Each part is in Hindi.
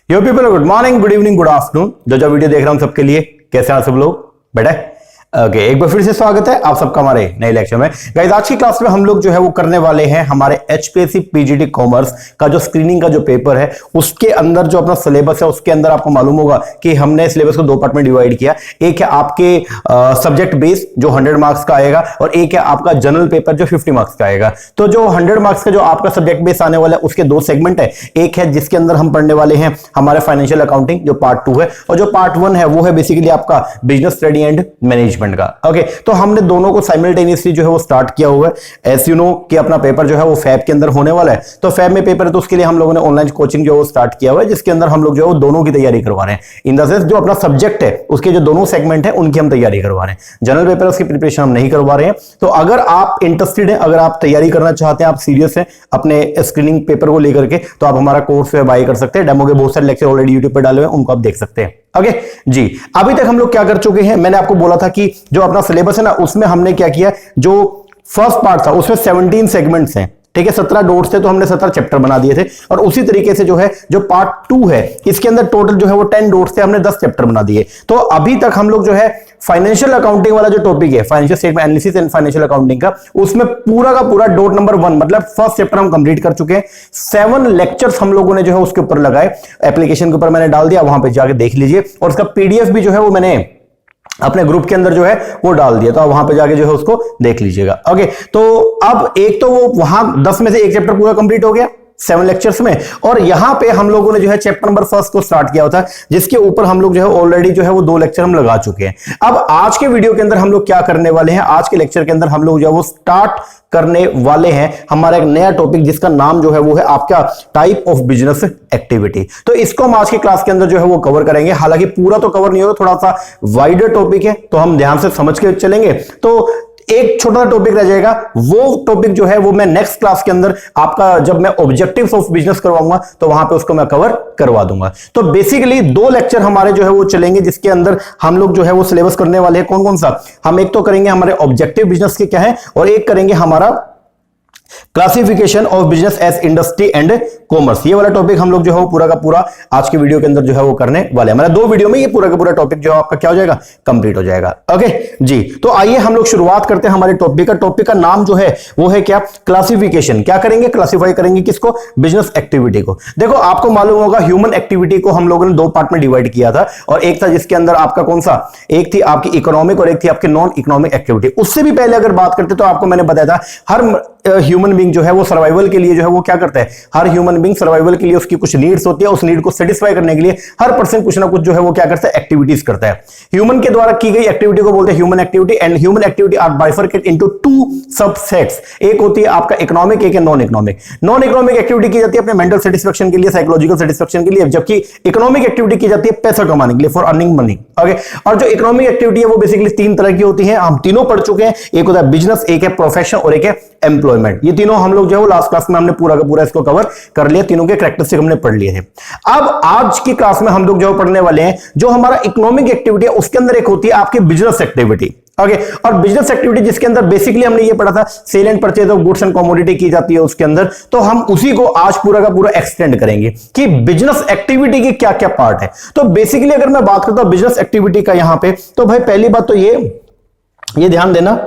यो people, good morning, good evening, good afternoon. जो वीडियो देख रहा हूं सबके लिए कैसे हैं सब लोग? बेटा ओके, एक बार फिर से स्वागत है आप सबका हमारे नए लेक्चर में। गाइस आज की क्लास में हम लोग जो है वो करने वाले हैं हमारे एचपीएससी पीजीटी कॉमर्स का जो स्क्रीनिंग का जो पेपर है उसके अंदर जो अपना सिलेबस है उसके अंदर आपको मालूम होगा कि हमने सिलेबस को दो पार्ट में डिवाइड किया। एक है आपके सब्जेक्ट बेस जो 100 मार्क्स का आएगा और एक है आपका जनरल पेपर जो 50 मार्क्स का आएगा। तो जो 100 मार्क्स का जो आपका सब्जेक्ट बेस आने वाला है उसके दो सेगमेंट है। एक है जिसके अंदर हम पढ़ने वाले हैं हमारे फाइनेंशियल अकाउंटिंग जो पार्ट 2 है, और जो पार्ट 1 है वो है बेसिकली आपका बिजनेस स्टडी एंड मैनेजमेंट का। ओके, तो हमने दोनों को साइमल्टेनियसली जो है वो स्टार्ट किया हुआ है। एज यू नो कि अपना पेपर जो है वो फैब के अंदर होने वाला है, तो फैब में पेपर है तो उसके लिए हम लोगों ने ऑनलाइन कोचिंग जो है वो स्टार्ट किया हुआ है, जिसके अंदर हम लोग जो है वो दोनों की तैयारी करवा रहे हैं। इन द सेंस जो अपना सब्जेक्ट है उसके जो दोनों सेगमेंट है उनकी हम तैयारी करवा रहे हैं। जनरल पेपर उसकी प्रिपरेशन हम नहीं करवा रहे हैं। तो अगर आप इंटरेस्टेड हैं, अगर आप तैयारी करना चाहते हैं, आप सीरियस हैं अपने स्क्रीनिंग पेपर को लेकर के, तो आप हमारा कोर्स बाय कर सकते हैं। डेमो के बहुत सारे लेक्चर ऑलरेडी यूट्यूब पर डाले हुए हैं, उनको आप देख सकते हैं। ओके जी, अभी तक हम लोग क्या कर चुके हैं, मैंने आपको बोला था कि जो अपना सिलेबस है ना उसमें हमने क्या किया, जो फर्स्ट पार्ट था उसमें 17 सेगमेंट्स हैं, ठीक है, 17 डोट्स थे, तो हमने 17 चैप्टर बना दिए थे। और उसी तरीके से जो है जो पार्ट 2 है इसके अंदर टोटल जो है वो 10 डोट्स थे, हमने 10 चैप्टर बना दिए। तो अभी तक हम लोग जो है फाइनेंशियल अकाउंटिंग वाला जो टॉपिक है, financial statement analysis and financial accounting का, उसमें पूरा का पूरा डॉट नंबर 1 मतलब फर्स्ट चैप्टर हम कंप्लीट कर चुके हैं। 7 लेक्चर्स हम लोगों ने जो है उसके ऊपर लगाए, एप्लीकेशन के ऊपर मैंने डाल दिया, वहां पे जाके देख लीजिए। और उसका पीडीएफ भी जो है वो मैंने अपने ग्रुप के अंदर जो है वो डाल दिया, तो आप वहां पे जाके जो है उसको देख लीजिएगा। ओके, तो अब एक तो वो वहां 10 में से एक चैप्टर पूरा कंप्लीट हो गया 7 लेक्चर्स में, और यहां पे हम लोगों ने जो है चैप्टर नंबर 1 को स्टार्ट किया होता है, जिसके ऊपर हम लोग जो है ऑलरेडी जो है वो 2 लेक्चर हम लगा चुके हैं। अब आज के वीडियो के अंदर हम लोग क्या करने वाले हैं, आज के लेक्चर के अंदर हम लोग जो है वो स्टार्ट करने वाले हैं हमारा एक नया टॉपिक, जिसका नाम जो है वो है आपका टाइप ऑफ बिजनेस एक्टिविटी। तो इसको हम आज की क्लास के अंदर जो है वो कवर करेंगे। हालांकि पूरा तो कवर नहीं होगा, थोड़ा सा वाइडर टॉपिक है, तो हम ध्यान से समझ के चलेंगे। तो एक छोटा सा टॉपिक रह जाएगा, वो टॉपिक जो है वो मैं नेक्स्ट क्लास के अंदर आपका जब मैं ऑब्जेक्टिव्स ऑफ बिजनेस करवाऊंगा तो वहां पे उसको मैं कवर करवा दूंगा। तो बेसिकली 2 लेक्चर हमारे जो है वो चलेंगे, जिसके अंदर हम लोग जो है वो सिलेबस करने वाले हैं। कौन कौन सा? हम एक तो करेंगे हमारे ऑब्जेक्टिव बिजनेस के क्या है, और एक करेंगे हमारा classification of business as industry and commerce. ये वाला टॉपिक हम लोग जो है वो पूरा का पूरा आज के वीडियो के अंदर जो है वो करने वाले हैं। मतलब 2 वीडियो में ये पूरा का पूरा टॉपिक जो है आपका क्या हो जाएगा, कंप्लीट हो जाएगा। ओके जी, तो आइए हम लोग शुरुआत करते हैं हमारे टॉपिक का। टॉपिक का नाम जो है वो है क्या, क्लासिफिकेशन। क्या करेंगे, क्लासिफाई करेंगे किसको, बिजनेस एक्टिविटी को। देखो आपको मालूम होगा ह्यूमन एक्टिविटी को हम लोगों ने 2 पार्ट में डिवाइड किया था, और एक था जिसके अंदर आपका कौन सा, एक थी आपकी इकोनॉमिक और एक थी आपकी नॉन इकोनॉमिक एक्टिविटी। उससे भी पहले अगर बात करते तो आपको मैंने बताया था हर ह्यूमन बीइंग जो है वो सर्वाइवल के लिए जो है वो क्या करता है, हर ह्यूमन बीइंग सर्वाइवल के लिए उसकी कुछ नीड्स होती है, उस नीड को सेटिस्फाई करने के लिए हर पर्सन कुछ ना कुछ जो है वो क्या करता है, एक्टिविटीज करता है। ह्यूमन के द्वारा की गई एक्टिविटी को बोलते हैं human activity, and human activity are bifurcate into 2 subsets. एक होती है आपका इकोनॉमिक, एक है non economic. Non economic activity की जाती है अपने मेंटल सेटिस्फेक्शन के लिए, साइकोलॉजिकल सेटिस्फेक्शन के लिए, जबकि इकोनॉमिक एक्टिविटी की जाती है पैसा कमाने के लिए, फॉर अर्निंग मनी। ओके, और जो इकोनॉमिक एक्टिविटी है वो बेसिकली 3 तरह की होती है, हम तीनों पढ़ चुके हैं। एक होता है बिजनेस, एक है प्रोफेशन और एक है एम्प्लॉयमेंट। ये तीनों हम लोग जो है वो लास्ट क्लास में हमने पूरा का पूरा इसको कवर कर लिया, तीनों के कैरेक्टरिस्टिक हमने पढ़ लिए थे। अब आज की क्लास में हम लोग जो पढ़ने वाले हैं जो हमारा इकोनॉमिक एक्टिविटी है उसके अंदर एक होती है आपकी बिजनेस एक्टिविटी। ओके, और बिजनेस एक्टिविटी जिसके अंदर बेसिकली हमने ये पढ़ा था sale and purchase of goods and commodity की जाती है उसके अंदर, तो हम उसी को आज पूरा का पूरा एक्सटेंड करेंगे कि बिजनेस एक्टिविटी के क्या क्या पार्ट है। तो बेसिकली अगर मैं बात करता हूं बिजनेस एक्टिविटी का यहां पे, तो भाई पहली बात तो ये ध्यान देना,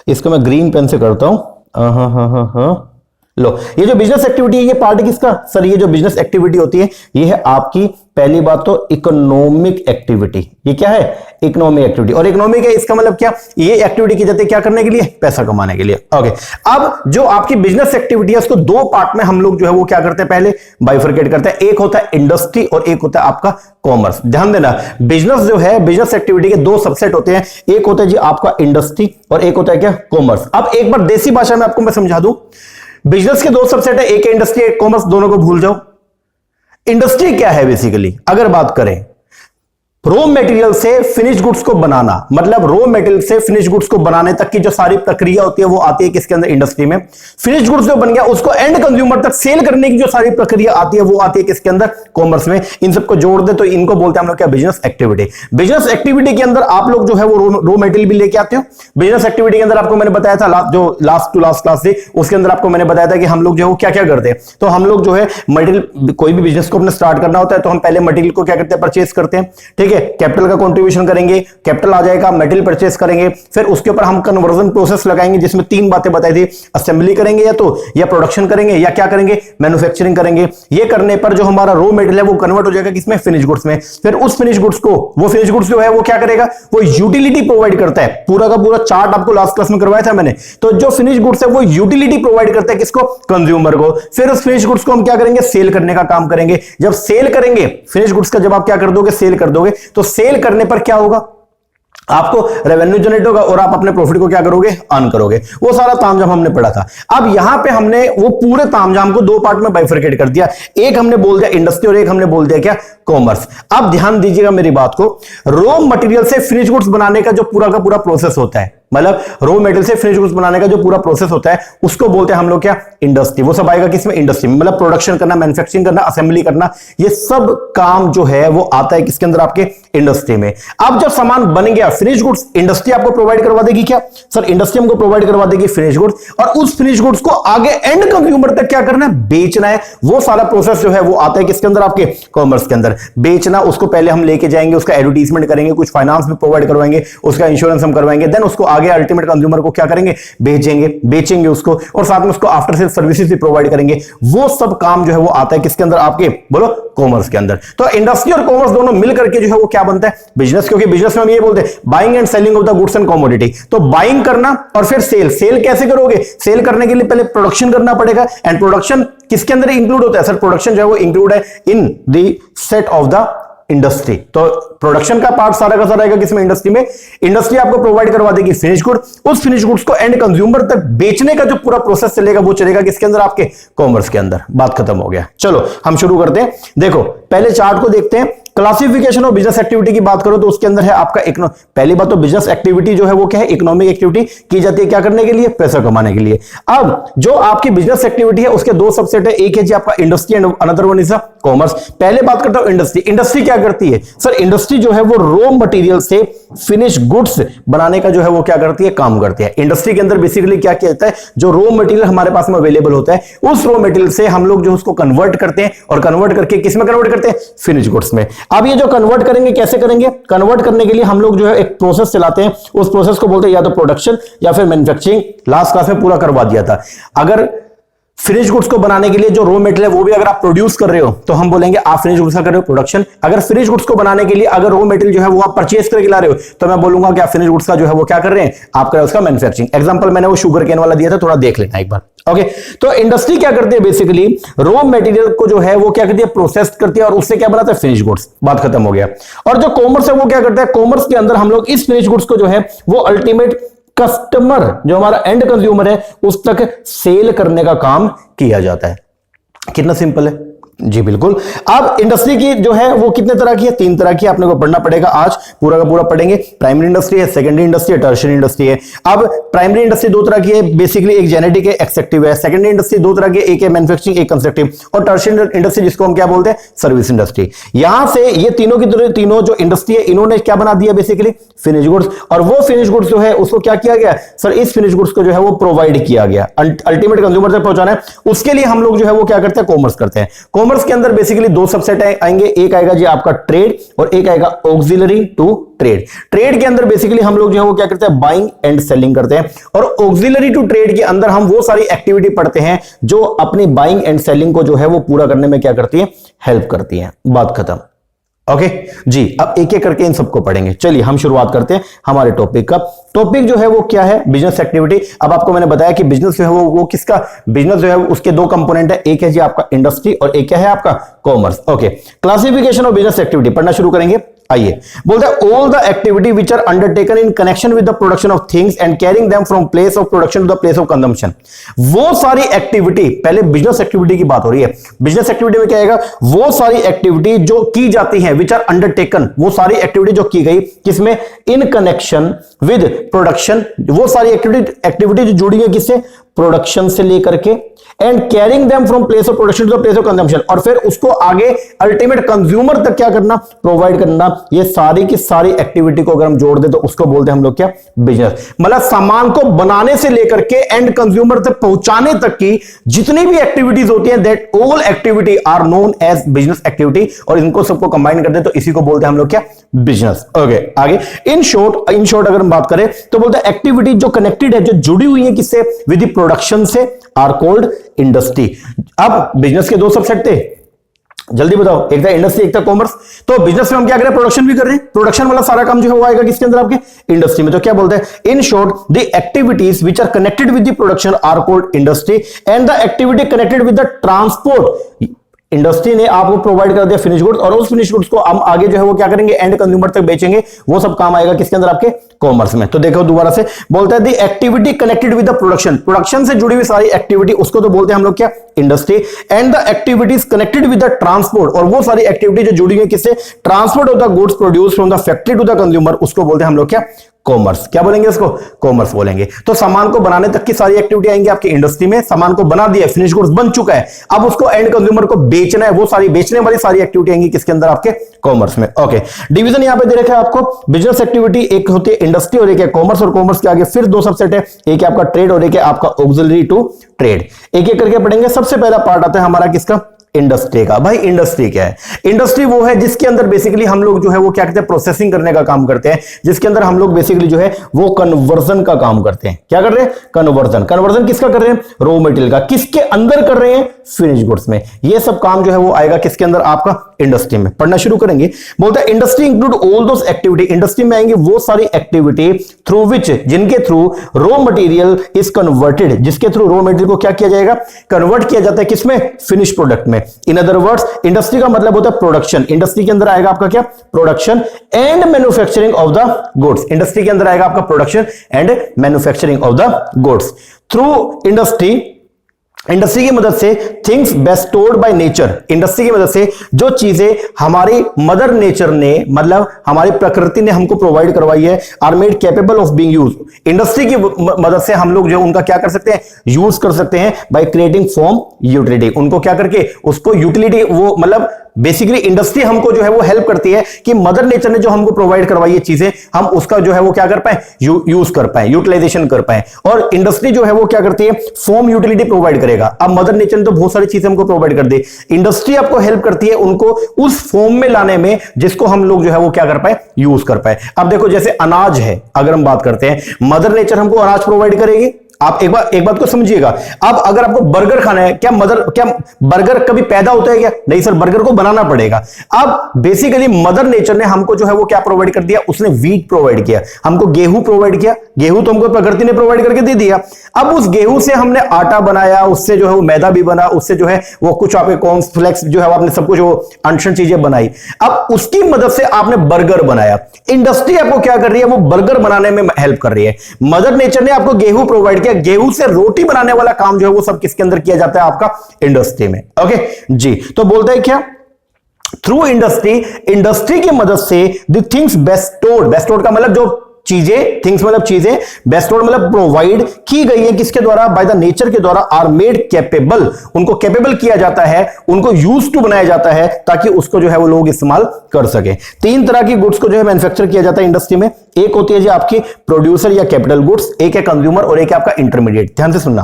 इसको मैं ग्रीन पेन से करता हूं। लो, ये जो बिजनेस एक्टिविटी है ये पार्ट किसका सर, ये जो बिजनेस एक्टिविटी होती है ये है आपकी पहली बात तो इकोनॉमिक एक्टिविटी। ये क्या है, इकोनॉमिक एक्टिविटी। और इकोनॉमिक है इसका मतलब क्या, ये एक्टिविटी की जाती है क्या करने के लिए, पैसा कमाने के लिए। ओके, अब जो आपकी बिजनेस एक्टिविटी है उसको 2 पार्ट में हम लोग जो है वो क्या करते हैं, पहले बाइफरकेट करते हैं। एक होता है इंडस्ट्री और एक होता है आपका कॉमर्स। ध्यान देना, बिजनेस जो है बिजनेस एक्टिविटी के 2 सबसेट होते हैं, एक होता है जी आपका इंडस्ट्री और एक होता है क्या, कॉमर्स। अब एक बार देसी भाषा में आपको मैं समझा दूं, बिजनेस के 2 सबसेट है, एक है इंडस्ट्री एक कॉमर्स, दोनों को भूल जाओ। इंडस्ट्री क्या है बेसिकली अगर बात करें, रॉ मटेरियल से फिनिश गुड्स को बनाना, मतलब रॉ मटेरियल से फिनिश गुड्स को बनाने तक की जो सारी प्रक्रिया होती है वो आती है किसके अंदर, इंडस्ट्री में। फिनिश गुड्स जो बन गया उसको एंड कंज्यूमर तक सेल करने की जो सारी प्रक्रिया आती है वो आती है किसके अंदर, कॉमर्स में। इन सबको जोड़ दे तो इनको बोलते हैं हम लोग क्या, बिजनेस एक्टिविटी। बिजनेस एक्टिविटी के अंदर आप लोग जो है वो रॉ मटेरियल भी लेके आते हो। बिजनेस एक्टिविटी के अंदर आपको मैंने बताया था लास्ट क्लास थी उसके अंदर आपको मैंने बताया था कि हम लोग जो है वो क्या क्या करते हैं। तो हम लोग जो है मटेरियल, कोई भी बिजनेस को अपने स्टार्ट करना होता है तो हम पहले मटेरियल को क्या करते हैं, परचेस करते हैं, ठीक है। कैपिटल का कंट्रीब्यूशन करेंगे, कैपिटल आ जाएगा, मटेरियल परचेस करेंगे, फिर उसके ऊपर हम कन्वर्जन प्रोसेस लगाएंगे जिसमें 3 बातें बताई थी, असेंबली करेंगे या प्रोडक्शन करेंगे या क्या करेंगे, मैन्युफैक्चरिंग करेंगे। ये करने पर जो हमारा रॉ मटेरियल है वो कन्वर्ट हो जाएगा किसमें, फिनिश गुड्स में। फिर उस फिनिश गुड्स को, वो फिनिश गुड्स जो है वो क्या करेगा, वो यूटिलिटी प्रोवाइड करता है। पूरा का पूरा चार्ट आपको लास्ट क्लास में करवाया था मैंने। तो जो फिनिश गुड्स है वो यूटिलिटी प्रोवाइड करता है किसको, कंज्यूमर को। फिर उस फिनिश गुड्स को हम क्या करेंगे, सेल करने का काम करेंगे। जब सेल करेंगे फिनिश गुड्स का, जब आप क्या कर दोगे, सेल कर दोगे, तो सेल करने पर क्या होगा, आपको रेवेन्यू जनरेट होगा और आप अपने प्रॉफिट को क्या करोगे, अर्न करोगे। वो सारा तामझाम हमने पढ़ा था। अब यहां पे हमने वो पूरे तामझाम को 2 पार्ट में बाइफरकेट कर दिया। एक हमने बोल दिया इंडस्ट्री और एक हमने बोल दिया क्या, कॉमर्स। अब ध्यान दीजिएगा मेरी बात को, रॉ मटेरियल से फिनिश गुड्स बनाने का जो पूरा का पूरा प्रोसेस होता है, मतलब रॉ मटेरियल से फिनिश गुड्स बनाने का जो पूरा प्रोसेस होता है उसको बोलते हैं हम लोग क्या, इंडस्ट्री। वो सब आएगा किसमें, इंडस्ट्री में। मतलब प्रोडक्शन करना, मैन्युफैक्चरिंग करना, असेंबली करना, ये सब काम जो है वो आता है किसके अंदर, आपके इंडस्ट्री में। अब जब सामान बन गया फिनिश गुड्स, इंडस्ट्री आपको प्रोवाइड करवा देगी क्या, सर इंडस्ट्री हमको प्रोवाइड करवा देगी फिनिश गुड्स, और उस फिनिश गुड्स को आगे एंड कंज्यूमर तक क्या करना है, बेचना है। वो सारा प्रोसेस जो है वो आता है किसके अंदर, आपके कॉमर्स के अंदर। बेचना, उसको पहले हम लेके जाएंगे, उसका एडवर्टीजमेंट करेंगे, कुछ फाइनेंस भी प्रोवाइड करवाएंगे, उसका इंश्योरेंस हम करवाएंगे, देन उसको आगे अल्टीमेट कंज्यूमर को क्या करेंगे, बेचेंगे उसको, और साथ में उसको आफ्टर सेल सर्विसेज भी प्रोवाइड करेंगे। वो सब काम जो है वो आता है किसके अंदर, आपके बोलो, कॉमर्स के अंदर। तो इंडस्ट्री और कॉमर्स दोनों मिलकर के जो है वो क्या बनता है, बिजनेस। क्योंकि बिजनेस में हम ये बोलते हैं buying and selling of the goods and commodity. तो बाइंग करना और फिर सेल कैसे करोगे, सेल करने के लिए पहले प्रोडक्शन करना पड़ेगा। एंड प्रोडक्शन किसके अंदर इंक्लूड होता है, सर प्रोडक्शन जो है वो इंक्लूड है in the set of the industry. तो प्रोडक्शन का पार्ट सारा का सारा आएगा किसमें, इंडस्ट्री में। इंडस्ट्री आपको प्रोवाइड करवा देगी फिनिश गुड, उस फिनिश गुड्स को एंड कंज्यूमर तक बेचने का जो पूरा प्रोसेस चलेगा वो चलेगा किसके अंदर, आपके कॉमर्स के अंदर। बात खत्म हो गया। चलो हम शुरू करते हैं। देखो पहले चार्ट को देखते हैं। क्लासिफिकेशन ऑफ बिजनेस एक्टिविटी की बात करो तो उसके अंदर है आपका पहली बात तो बिजनेस एक्टिविटी जो है वो क्या है, इकोनॉमिक एक्टिविटी की जाती है क्या करने के लिए, पैसा कमाने के लिए। अब जो आपकी बिजनेस एक्टिविटी है उसके 2 सबसेट है, एक है जी आपका industry and another one is commerce. पहले बात करता हूं इंडस्ट्री। इंडस्ट्री क्या करती है, सर इंडस्ट्री जो है वो रॉ मटेरियल से फिनिश गुड्स बनाने का जो है वो क्या करती है, काम करती है। इंडस्ट्री के अंदर बेसिकली क्या किया जाता है, जो रॉ मटेरियल हमारे पास में अवेलेबल होता है उस रॉ मटेरियल से हम लोग जो उसको कन्वर्ट करते हैं, और कन्वर्ट करके किस में कन्वर्ट करते हैं, फिनिश गुड्स में। अब ये जो कन्वर्ट करेंगे कैसे करेंगे, कन्वर्ट करने के लिए हम लोग जो है एक प्रोसेस चलाते हैं, उस प्रोसेस को बोलते हैं या तो प्रोडक्शन या फिर मैन्युफैक्चरिंग। लास्ट क्लास में पूरा करवा दिया था। अगर फिनिश गुड्स को बनाने के लिए जो रॉ मटेरियल है वो भी अगर आप प्रोड्यूस कर रहे हो तो हम बोलेंगे आप फिनिश गुड्स का कर रहे हो प्रोडक्शन। अगर फिनिश गुड्स को बनाने के लिए अगर रॉ मटेरियल जो है वो आप परचेस करके ला रहे हो तो मैं बोलूंगा कि आप फिनिश गुड्स का जो है वो क्या कर रहे हैं, आप कर रहे हो उसका मैन्युफैक्चरिंग। एग्जांपल मैंने वो शुगर केन वाला दिया था, थोड़ा देख लेना एक बार। ओके, तो इंडस्ट्री क्या करती है, बेसिकली रॉ मटेरियल को जो है वो क्या करती है, प्रोसेस करती है और उससे क्या बनाता है, फिनिश गुड्स। बात खत्म हो गया। और जो कॉमर्स है वो क्या करता है, कॉमर्स के अंदर हम लोग इस फिनिश गुड्स को जो है वो अल्टीमेट कस्टमर, जो हमारा एंड कंज्यूमर है, उस तक सेल करने का काम किया जाता है। कितना सिंपल है जी, बिल्कुल। अब इंडस्ट्री की जो है वो कितने तरह की है, 3 तरह की। आपने को पढ़ना पड़ेगा, आज पूरा का पूरा पढ़ेंगे। प्राइमरी इंडस्ट्री है, सेकेंडरी इंडस्ट्री है, टर्शियरी इंडस्ट्री है। अब प्राइमरी इंडस्ट्री 2 तरह की है, बेसिकली एक जेनेटिक है, एक्सट्रैक्टिव है। सेकेंडरी इंडस्ट्री 2 तरह की, एक है मैन्युफैक्चरिंग, एक कंस्ट्रक्टिव। और टर्शियरी इंडस्ट्री जिसको हम क्या बोलते हैं, सर्विस इंडस्ट्री। यहां से ये तीनों की तीनों जो इंडस्ट्री है इन्होंने क्या बना दिया, बेसिकली फिनिश गुड्स। और वो फिनिश गुड्स जो है उसको क्या किया गया, सर इस फिनिश गुड्स को जो है वो प्रोवाइड किया गया, अल्टीमेट कंज्यूमर तक पहुंचाना है। उसके लिए हम लोग जो है वो क्या करते हैं, कॉमर्स करते हैं। कॉमर्स के अंदर बेसिकली 2 सबसेट आएंगे, एक आएगा जी आपका ट्रेड और एक आएगा ऑक्सिलरी टू ट्रेड। ट्रेड के अंदर बेसिकली हम लोग जो है वो क्या करते हैं, बाइंग एंड सेलिंग करते हैं। और ऑक्सिलरी टू ट्रेड के अंदर हम वो सारी एक्टिविटी पढ़ते हैं जो अपनी बाइंग एंड सेलिंग को जो है वो पूरा करने में क्या करती है, हेल्प करती है। बात खत्म। ओके जी, अब एक एक करके इन सबको पढ़ेंगे। चलिए हम शुरुआत करते हैं हमारे टॉपिक का। टॉपिक जो है वो क्या है, बिजनेस एक्टिविटी। अब आपको मैंने बताया कि बिजनेस जो है वो किसका बिजनेस जो है उसके 2 कंपोनेंट है, एक है जी आपका इंडस्ट्री और एक क्या है आपका commerce. Okay, classification of business activity पढ़ना शुरू करेंगे। आइए बोलते हैं all the activity which are undertaken in connection with the production of things and carrying them from place of production to the place of consumption. वो सारी एक्टिविटी, पहले बिजनेस एक्टिविटी की बात हो रही है, बिजनेस एक्टिविटी में क्या आएगा, वो सारी एक्टिविटी जो की जाती है विच आर अंडरटेकन, वो सारी एक्टिविटी जो की गई किसमें, इन कनेक्शन विद प्रोडक्शन, वो सारी एक्टिविटी जो जुड़ी है किससे, प्रोडक्शन से लेकर के, and carrying them from place of production to the place of consumption, और फिर उसको आगे अल्टीमेट कंज्यूमर तक क्या करना, प्रोवाइड करना। ये सारी की सारी एक्टिविटी को अगर हम जोड़ दे तो उसको बोलते हैं हम लोग क्या, बिजनेस। मतलब सामान को बनाने से लेकर के एंड कंज्यूमर तक पहुंचाने तक की जितनी भी एक्टिविटीज होती हैं, that all activity are known as business activity, और इनको सबको कंबाइन कर दे तो इसी को बोलते हैं हम लोग क्या, बिजनेस। ओके, आगे इन शॉर्ट अगर हम बात करें तो बोलते हैं एक्टिविटी जो कनेक्टेड है, जो जुड़ी हुई है किससे, विद प्रोडक्शन से, आर कॉल्ड इंडस्ट्री। अब बिजनेस के दो सबसेट थे, जल्दी बताओ, एक था इंडस्ट्री, एक था कॉमर्स। तो बिजनेस में हम क्या कर रहे हैं, प्रोडक्शन भी कर रहे हैं, प्रोडक्शन वाला सारा काम जो है वो आएगा किसके अंदर, आपके इंडस्ट्री में। तो क्या बोलते हैं, in short the activities which are connected with the production are called industry, and the activity connected with the transport, industry ने आपको प्रोवाइड कर दिया फिनिश गुड्स, और उस फिनिश गुड्स को हम आगे जो है वो क्या करेंगे, एंड कंज्यूमर तक बेचेंगे, वो सब काम आएगा किसके अंदर, आपके कॉमर्स में। तो देखो दोबारा से बोलता है the activity connected with the production, production से जुड़ी हुई सारी एक्टिविटी उसको तो बोलते हैं हम लोग क्या, industry, and the activities connected with the transport, और वो सारी एक्टिविटी जो जुड़ी हुई किससे, transport of the goods produce from the factory to the consumer, उसको बोलते हैं हम लोग क्या, कॉमर्स। क्या बोलेंगे इसको, कॉमर्स बोलेंगे। तो सामान को बनाने तक की सारी एक्टिविटी आएंगी आपकी इंडस्ट्री में, सामान को बना दिया, फिनिश गुड्स बन चुका है, अब उसको एंड कंज्यूमर को बेचना है, वो सारी बेचने वाली सारी एक्टिविटी आएंगी किसके अंदर, आपके कॉमर्स में। ओके, डिवीजन यहां पे दे रखा है आपको, बिजनेस एक्टिविटी एक होती है इंडस्ट्री और एक है कॉमर्स, और कॉमर्स के आगे फिर दो सबसेट है, एक है आपका ट्रेड और एक है आपका ऑक्सिलरी टू ट्रेड। एक एक करके पढ़ेंगे। सबसे पहला पार्ट आता है हमारा किसका, इंडस्ट्री का। भाई इंडस्ट्री क्या है, इंडस्ट्री वो है जिसके अंदर बेसिकली हम लोग जो है वो क्या कहते हैं, प्रोसेसिंग करने का काम करते हैं, जिसके अंदर हम लोग बेसिकली जो है वो कन्वर्जन का काम करते हैं। क्या कर रहे हैं, कन्वर्जन। कन्वर्जन किसका कर रहे हैं, रॉ मटेरियल का। किसके अंदर कर रहे हैं, फिनिश गुड्स में। ये सब काम जो है वो आएगा किसके अंदर, आपका इंडस्ट्री में। पढ़ना शुरू करेंगे। बोलता है industry include all those activity, industry में आएंगे वो सारी एक्टिविटी थ्रू विच, जिनके through raw material is converted, जिसके थ्रू रॉ मटेरियल को क्या किया जाएगा, कन्वर्ट किया जाता है किसमें, फिनिश प्रोडक्ट में। इन अदर वर्ड्स इंडस्ट्री का मतलब होता है प्रोडक्शन। इंडस्ट्री के अंदर आएगा आपका क्या, production and manufacturing of the goods. Industry के अंदर आएगा आपका production and manufacturing of the goods. Through industry की मदद से things bestowed by nature, industry की मदद से जो चीजें हमारी मदर नेचर ने, मतलब हमारी प्रकृति ने हमको प्रोवाइड करवाई है, are made capable of being use. Industry की मदद से हम लोग जो उनका क्या कर सकते हैं, यूज कर सकते हैं बाय क्रिएटिंग फॉर्म यूटिलिटी। उनको क्या करके, उसको यूटिलिटी, वो मतलब बेसिकली इंडस्ट्री हमको जो है वो हेल्प करती है कि मदर नेचर ने जो हमको प्रोवाइड करवाई है चीजें, हम उसका जो है वो क्या कर पाए, यूज कर पाए, यूटिलाइजेशन कर पाए। और इंडस्ट्री जो है वो क्या करती है, फॉर्म यूटिलिटी प्रोवाइड करेगा। अब मदर नेचर ने तो बहुत सारी चीजें हमको प्रोवाइड कर दी, इंडस्ट्री आपको हेल्प करती है उनको उस फॉर्म में लाने में जिसको हम लोग जो है वो क्या कर पाए, यूज कर पाए। अब देखो जैसे अनाज है, अगर हम बात करते हैं, मदर नेचर हमको अनाज प्रोवाइड करेगी। आप एक बात को समझिएगा। अब अगर आपको बर्गर खाना है, क्या बर्गर कभी पैदा होता है क्या, नहीं सर, बर्गर को बनाना पड़ेगा। अब बेसिकली मदर नेचर ने हमको जो है वो क्या प्रोवाइड कर दिया, उसने व्हीट प्रोवाइड किया, हमको गेहूं प्रोवाइड किया। गेहूं तो हमको प्रकृति ने प्रोवाइड करके दे दिया। अब उस गेहूं से हमने आटा बनाया, उससे जो है वो मैदा भी बना, उससे जो है वो कुछ आपके कॉर्नफ्लेक्स जो है आपने सब कुछ वो अनशन चीजें बनाई। अब उसकी मदद से आपने बर्गर बनाया। इंडस्ट्री आपको क्या कर रही है, वो बर्गर बनाने में हेल्प कर रही है। मदर नेचर ने आपको गेहूं प्रोवाइड किया, गेहूं से रोटी बनाने वाला काम जो है वो सब किसके अंदर किया जाता है, आपका इंडस्ट्री में। ओके जी, तो बोलते हैं क्या, थ्रू इंडस्ट्री की मदद से द थिंग्स बेस्टोर्ड का मतलब जो चीजें, थिंग्स मतलब चीजें, बेस्टोर्ड मतलब प्रोवाइड की गई है किसके द्वारा, बाय द नेचर के द्वारा, आर मेड कैपेबल, उनको कैपेबल किया जाता है, उनको यूज टू बनाया जाता है ताकि उसको जो है वो लोग इस्तेमाल कर सके। तीन तरह की गुड्स को जो है मैन्युफैक्चर किया जाता है इंडस्ट्री में। एक होती है जी आपकी प्रोड्यूसर या कैपिटल गुड्स, एक है कंज्यूमर और एक है आपका इंटरमीडिएट। ध्यान से सुनना,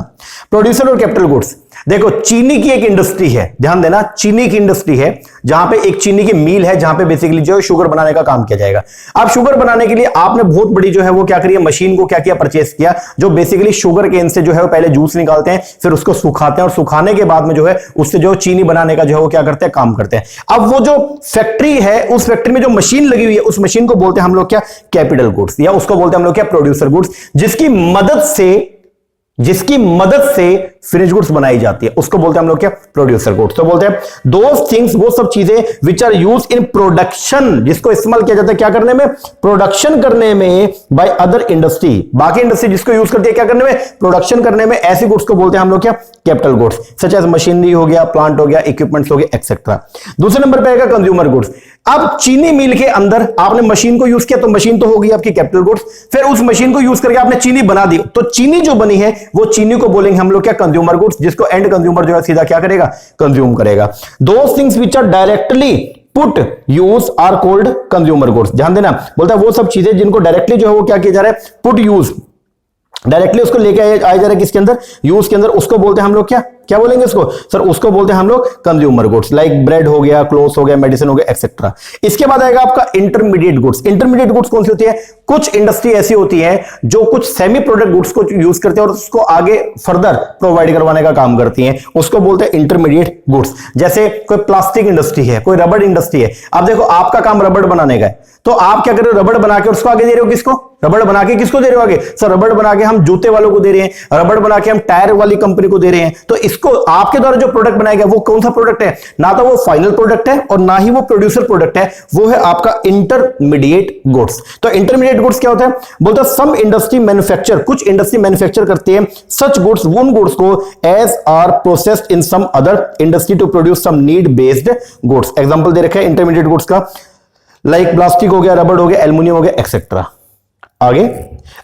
प्रोड्यूसर और कैपिटल गुड्स। देखो चीनी की एक इंडस्ट्री है, ध्यान देना, चीनी की इंडस्ट्री है जहां पे एक चीनी की मिल है, जहां पे बेसिकली जो है शुगर बनाने का काम किया जाएगा। अब शुगर बनाने के लिए आपने बहुत बड़ी जो है वो क्या करी है, मशीन को क्या किया, परचेस किया, जो बेसिकली शुगर केन से जो है वो पहले जूस निकालते हैं, फिर उसको सुखाते हैं, और सुखाने के बाद में जो है उससे जो चीनी बनाने का जो है वो क्या करते हैं, काम करते हैं। अब वो जो फैक्ट्री है, उस फैक्ट्री में जो मशीन लगी हुई है, उस मशीन को बोलते हैं हम लोग क्या, कैपिटल गुड्स, या उसको बोलते हैं हम लोग क्या, प्रोड्यूसर गुड्स, जिसकी मदद से जिसकी मदद से फिनिश गुड्स बनाई जाती है उसको बोलते हैं हम लोग क्या, प्रोड्यूसर गुड्स। तो बोलते हैं दोज थिंग्स, वो सब चीजें which are use in production, जिसको इस्तेमाल किया जाता है क्या करने में, प्रोडक्शन करने में, बाय अदर इंडस्ट्री, बाकी इंडस्ट्री जिसको यूज करती है क्या करने में, प्रोडक्शन करने में, ऐसी गुड्स को बोलते हैं हम लोग क्या, capital goods, such as machinery हो गया, प्लांट हो गया, इक्विपमेंट्स हो गया, एक्सेट्रा। दूसरे नंबर पे आएगा कंज्यूमर गुड्स। अब चीनी मिल के अंदर आपने मशीन को यूज किया तो मशीन तो होगी आपकी कैपिटल गुड्स, फिर उस मशीन को यूज करके आपने चीनी बना दी, तो चीनी जो बनी है वो चीनी को बोलेंगे हम लोग क्या, कंज्यूमर गुड्स, जिसको एंड कंज्यूमर जो है सीधा क्या करेगा, कंज्यूम करेगा। Those things which are directly put use are called consumer goods. ध्यान देना, बोलता है वो सब चीजें जिनको डायरेक्टली जो है वो क्या किया जा रहा है, पुट यूज, डायरेक्टली उसको लेके आया जा रहा है किसके अंदर, यूज के अंदर, उसको बोलते हैं हम लोग क्या, क्या बोलेंगे उसको सर, उसको बोलते हैं हम लोग कंज्यूमर गुड्स, लाइक ब्रेड हो गया, क्लोथ्स हो गया, मेडिसिन हो गया, एक्सेट्रा। इसके बाद आएगा आपका इंटरमीडिएट गुड्स। इंटरमीडिएट गुड्स कौन सी होती है, कुछ इंडस्ट्री ऐसी होती है जो कुछ सेमी प्रोडक्ट गुड्स को यूज करते हैं और उसको आगे फर्दर प्रोवाइड करवाने का काम करती हैं, उसको बोलते हैं इंटरमीडिएट गुड्स। जैसे कोई प्लास्टिक इंडस्ट्री है, कोई रबड़ इंडस्ट्री है, अब देखो आपका काम रबड़ बनाने का है, तो आप क्या कर रहे हो, रबड़ बना के उसको आगे दे रहे हो, किसको, रबड़ बना के किसको दे रहे हो आगे, सर रबड़ बना के हम जूते वालों को दे रहे हैं, रबड़ बना के हम टायर वाली कंपनी को दे रहे हैं। तो इसको आपके द्वारा जो प्रोडक्ट बनाएगा वो कौन सा प्रोडक्ट है, ना तो वो फाइनल प्रोडक्ट है और ना ही वो प्रोड्यूसर प्रोडक्ट है, वो है आपका इंटरमीडिएट गुड्स। तो इंटरमीडिएट गुड्स क्या होता है, बोलता है सम इंडस्ट्री मैन्युफैक्चर, कुछ इंडस्ट्री मैन्युफैक्चर करती है सच गुड्स, उन गुड्स को as are processed in some other industry to produce some need based goods. Example दे रखा है इंटरमीडिएट गुड्स का, लाइक प्लास्टिक हो गया, रबड़ हो गया, एल्युमिनियम हो गया, एक्सेट्रा। आगे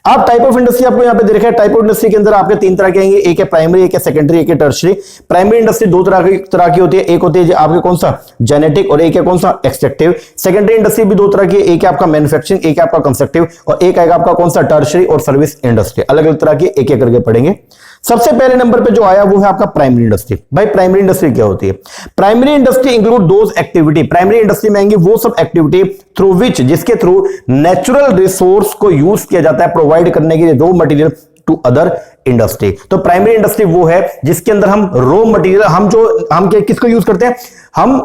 आप टाइप ऑफ इंडस्ट्री आपको यहां पे दे रखा है, टाइप ऑफ इंडस्ट्री के अंदर आपके तीन तरह के आएंगे, एक है प्राइमरी, एक है सेकेंडरी, एक है टर्शियरी। प्राइमरी इंडस्ट्री दो तरह की होती है, एक होती है आपके कौन सा, जेनेटिक, और एक है कौन सा, एक्सट्रैक्टिव। सेकेंडरी इंडस्ट्री भी दो तरह की, एक है आपका मैन्युफैक्चरिंग, एक है आपका कंस्ट्रक्टिव, और एक आएगा आपका कौन सा, टर्शियरी और सर्विस इंडस्ट्री। अलग अलग तरह की एक एक करके पढ़ेंगे। सबसे पहले नंबर पे जो आया वो है आपका प्राइमरी इंडस्ट्री। भाई प्राइमरी इंडस्ट्री क्या होती है, primary industry include those activity, primary industry में आएंगी वो सब एक्टिविटी थ्रू विच, जिसके थ्रू नेचुरल रिसोर्स को यूज किया जाता है प्रोवाइड करने के लिए raw material to other industry. तो प्राइमरी इंडस्ट्री वो है जिसके अंदर हम रॉ मटेरियल, हम किसको यूज करते हैं, हम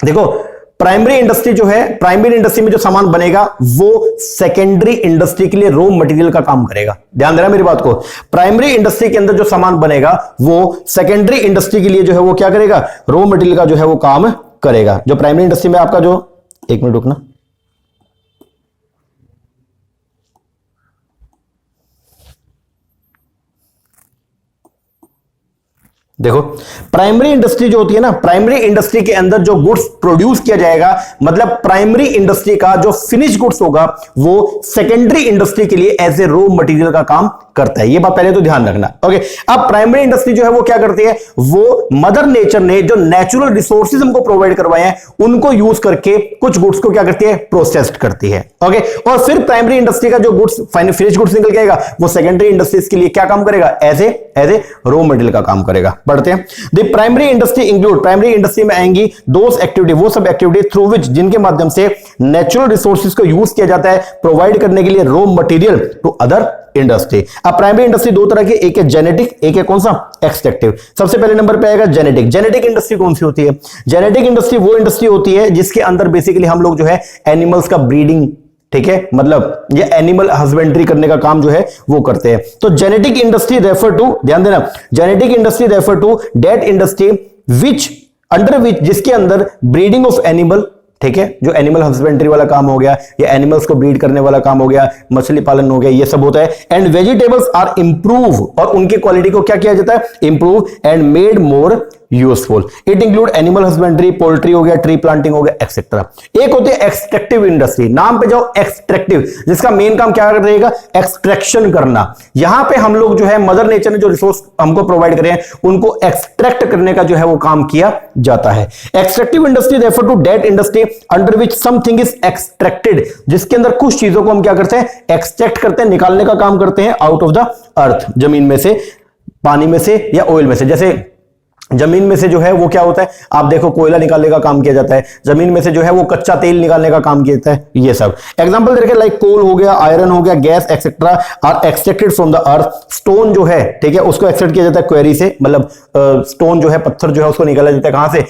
देखो प्राइमरी इंडस्ट्री जो है, प्राइमरी इंडस्ट्री में जो सामान बनेगा वो सेकेंडरी इंडस्ट्री के लिए रॉ मटेरियल का काम करेगा। ध्यान देना मेरी बात को, प्राइमरी इंडस्ट्री के अंदर जो सामान बनेगा वो सेकेंडरी इंडस्ट्री के लिए जो है वो क्या करेगा, रॉ मटेरियल का जो है वो काम करेगा। जो प्राइमरी इंडस्ट्री में आपका जो, एक मिनट रुकना, देखो प्राइमरी इंडस्ट्री जो होती है ना, प्राइमरी इंडस्ट्री के अंदर जो गुड्स प्रोड्यूस किया जाएगा, मतलब प्राइमरी इंडस्ट्री का जो फिनिश गुड्स होगा वो सेकेंडरी इंडस्ट्री के लिए एज ए रॉ मटेरियल का काम करता है। ये बात पहले तो ध्यान रखना। ओके, अब प्राइमरी इंडस्ट्री जो है वो क्या करती है, वो मदर नेचर ने जो नेचुरल रिसोर्सेज हमको प्रोवाइड करवाए हैं उनको यूज करके कुछ गुड्स को क्या करती है, प्रोसेस्ड करती है। ओके, और फिर प्राइमरी इंडस्ट्री का जो गुड्स फिनिश गुड्स निकल के आएगा वो सेकेंडरी इंडस्ट्रीज के लिए क्या काम करेगा, एज ए रॉ मटेरियल का काम करेगा। पढ़ते हैं, the primary industry include, primary industry में आएंगी दोस एक्टिविटी, वो सब एक्टिविटी थ्रू विच, जिनके माध्यम से नेचुरल रिसोर्सेज को यूज किया जाता है प्रोवाइड करने के लिए raw material to other industry. अब प्राइमरी इंडस्ट्री दो तरह की, एक है जेनेटिक, एक है कौन सा, एक्सट्रैक्टिव। सबसे पहले नंबर पे आएगा जेनेटिक। जेनेटिक इंडस्ट्री कौन सी होती है, जेनेटिक इंडस्ट्री वो इंडस्ट्री होती है जिसके अंदर बेसिकली हम लोग जो है एनिमल्स का ब्रीडिंग, ठीक है, मतलब ये एनिमल हस्बेंड्री करने का काम जो है वो करते हैं। तो जेनेटिक इंडस्ट्री रेफर टू, ध्यान देना, genetic industry refer to that industry which, under which, जिसके अंदर ब्रीडिंग ऑफ एनिमल, ठीक है, जो एनिमल हस्बेंड्री वाला काम हो गया या एनिमल्स को ब्रीड करने वाला काम हो गया, मछली पालन हो गया, ये सब होता है। एंड वेजिटेबल्स आर इंप्रूव, और उनकी क्वालिटी को क्या किया जाता है, improve and made more useful. It include animal husbandry, poultry हो गया, ट्री प्लांटिंग हो गया, एक्सेट्रा। एक होती है एक्सट्रैक्टिव इंडस्ट्री, नाम पे जाओ एक्सट्रैक्टिव, जिसका मेन काम क्या रहेगा, एक्सट्रैक्शन करना। यहां पे हम लोग जो है मदर नेचर ने जो रिसोर्स हमको प्रोवाइड करे हैं उनको एक्सट्रैक्ट करने का जो है वो काम किया जाता है। Extractive industry refer to that industry under which something is extracted, जिसके अंदर कुछ चीजों को हम क्या करते हैं, एक्सट्रैक्ट करते हैं, निकालने का काम करते हैं आउट ऑफ द अर्थ, जमीन में से, पानी में से या ऑयल में से। जैसे जमीन में से जो है वो क्या होता है, आप देखो कोयला निकालने का काम किया जाता है, जमीन में से जो है वो कच्चा तेल निकालने का काम किया जाता है, ये सब एग्जांपल देखे लाइक कोल हो गया, आयरन हो गया, gas etcetera are extracted from the earth. Stone जो है ठीक है उसको एक्सट्रैक्ट किया जाता है क्वेरी से, मतलब स्टोन जो है पत्थर जो है उसको निकाला जाता है कहां से,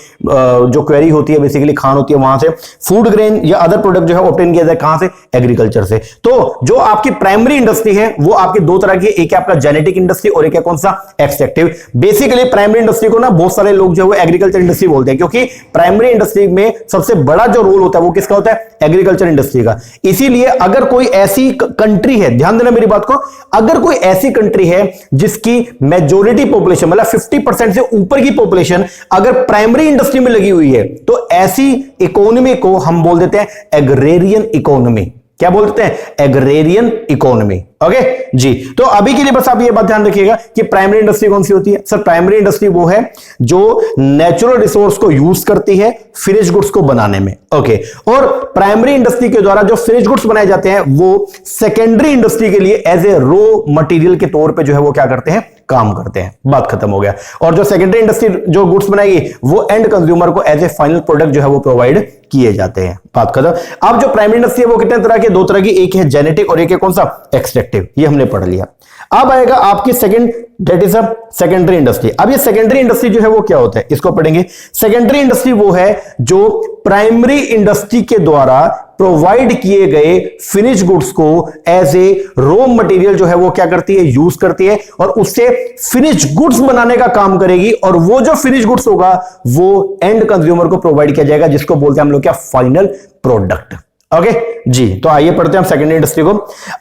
जो क्वेरी होती है बेसिकली खान होती है वहां से। फूड ग्रेन या अदर प्रोडक्ट जो है ऑब्टेन किया जाता है कहां से, एग्रीकल्चर से। तो जो आपकी प्राइमरी इंडस्ट्री है वो आपकी दो तरह की, एक है आपका जेनेटिक इंडस्ट्री और एक है कौन सा, एक्सट्रैक्टिव। बेसिकली प्राइमरी इंडस्ट्री को ना बहुत सारे लोग जो है एग्रीकल्चर इंडस्ट्री बोलते हैं, क्योंकि प्राइमरी इंडस्ट्री में सबसे बड़ा जो रोल होता है वो किसका होता है, एग्रीकल्चर इंडस्ट्री का। इसीलिए अगर कोई ऐसी कंट्री है, ध्यान देना मेरी बात को, अगर कोई ऐसी कंट्री है जिसकी मेजॉरिटी पॉपुलेशन मतलब 50% से ऊपर की पॉपुलेशन अगर प्राइमरी इंडस्ट्री में लगी हुई है, तो ऐसी इकोनॉमी को हम बोल देते हैं एग्रेरियन इकोनॉमी। क्या बोलते हैं, एग्रेरियन इकोनॉमी। ओके जी, तो अभी के लिए बस आप ये बात ध्यान रखिएगा कि प्राइमरी इंडस्ट्री कौन सी होती है। सर प्राइमरी इंडस्ट्री वो है जो नेचुरल रिसोर्स को यूज करती है फिनिश गुड्स को बनाने में। ओके, और प्राइमरी इंडस्ट्री के द्वारा जो फिनिश गुड्स बनाए जाते हैं वो सेकेंडरी इंडस्ट्री के लिए एज ए रॉ मटेरियल के तौर पे जो है वो क्या करते हैं, काम करते हैं। बात खत्म हो गया। और जो सेकेंडरी इंडस्ट्री जो गुड्स बनाएगी वो एंड कंज्यूमर को एज ए फाइनल प्रोडक्ट जो है वो प्रोवाइड किए जाते हैं। बात खत्म। अब जो प्राइमरी इंडस्ट्री है वो कितने तरह की, दो तरह की, एक है जेनेटिक और एक है कौन सा, एक्सट्रैक्टिव। ये हमने पढ़ लिया। अब आएगा आपकी second, that is a secondary industry. अब ये सेकेंडरी इंडस्ट्री जो है वो क्या होता है, इसको पढ़ेंगे। सेकेंडरी इंडस्ट्री वो है जो प्राइमरी इंडस्ट्री के द्वारा प्रोवाइड किए गए फिनिश गुड्स को एज ए रॉ मटेरियल जो है वो क्या करती है, यूज करती है और उससे फिनिश गुड्स बनाने का काम करेगी। और वो जो फिनिश गुड्स होगा वो एंड कंज्यूमर को प्रोवाइड किया जाएगा, जिसको बोलते हैं हम लोग क्या, फाइनल प्रोडक्ट। ओके जी, तो आइए पढ़ते हैं हम सेकेंडरी इंडस्ट्री को।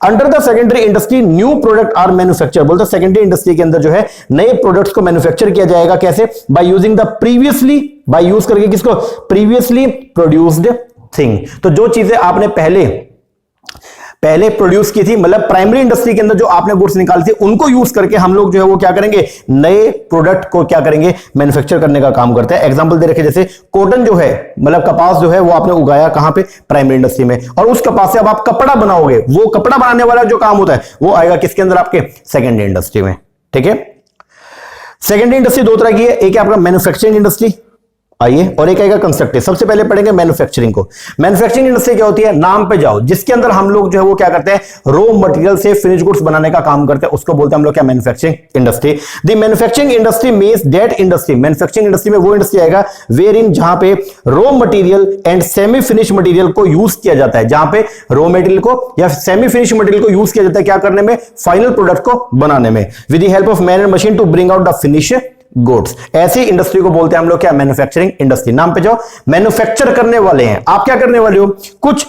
Under the secondary industry new product are manufacture. बोलते हैं सेकेंडरी इंडस्ट्री के अंदर जो है नए प्रोडक्ट्स को मैन्युफैक्चर किया जाएगा। कैसे, bye using the previously, by use करके किसको, प्रीवियसली प्रोड्यूस्ड थिंग। तो जो चीजें आपने पहले प्रोड्यूस की थी, मतलब प्राइमरी इंडस्ट्री के अंदर जो आपने गुड्स निकाली थी उनको यूज करके हम लोग जो है वो क्या करेंगे, नए प्रोडक्ट को क्या करेंगे, मैन्युफैक्चर करने का काम करते हैं। एग्जांपल दे रखे, जैसे कॉटन जो है, मतलब कपास जो है वो आपने उगाया कहां पे, प्राइमरी इंडस्ट्री में, और उस कपास से अब आप कपड़ा बनाओगे। वो कपड़ा बनाने वाला जो काम होता है वो आएगा किसके अंदर, आपके सेकेंडरी इंडस्ट्री में। ठीक है, सेकेंडरी इंडस्ट्री दो तरह की है, एक है आपका मैन्युफैक्चरिंग इंडस्ट्री, आइए, और एक आएगा कंस्ट्रक्टिव। सबसे पहले पढ़ेंगे मैन्युफैक्चरिंग को। मैन्युफैक्चरिंग इंडस्ट्री क्या होती है, नाम पे जाओ, जिसके अंदर हम लोग जो है वो क्या करते हैं, रॉ मटेरियल से फिनिश गुड्स बनाने का काम करते हैं, उसको बोलते हैं हम लोग क्या, manufacturing industry. The manufacturing industry means that industry, manufacturing industry में वो इंडस्ट्री आएगा वेयर इन जहां पे raw material and semi finish material को यूज किया जाता है, जहां पे रॉ मटेरियल को या सेमी फिनिश मटेरियल को यूज किया जाता है क्या करने में, फाइनल प्रोडक्ट को बनाने में, with the help of man and machine to bring out the finish goods. ऐसी इंडस्ट्री को बोलते हैं हम लोग क्या, मैन्युफैक्चरिंग इंडस्ट्री। नाम पे जाओ, मैन्युफैक्चर करने वाले हैं आप, क्या करने वाले हो, कुछ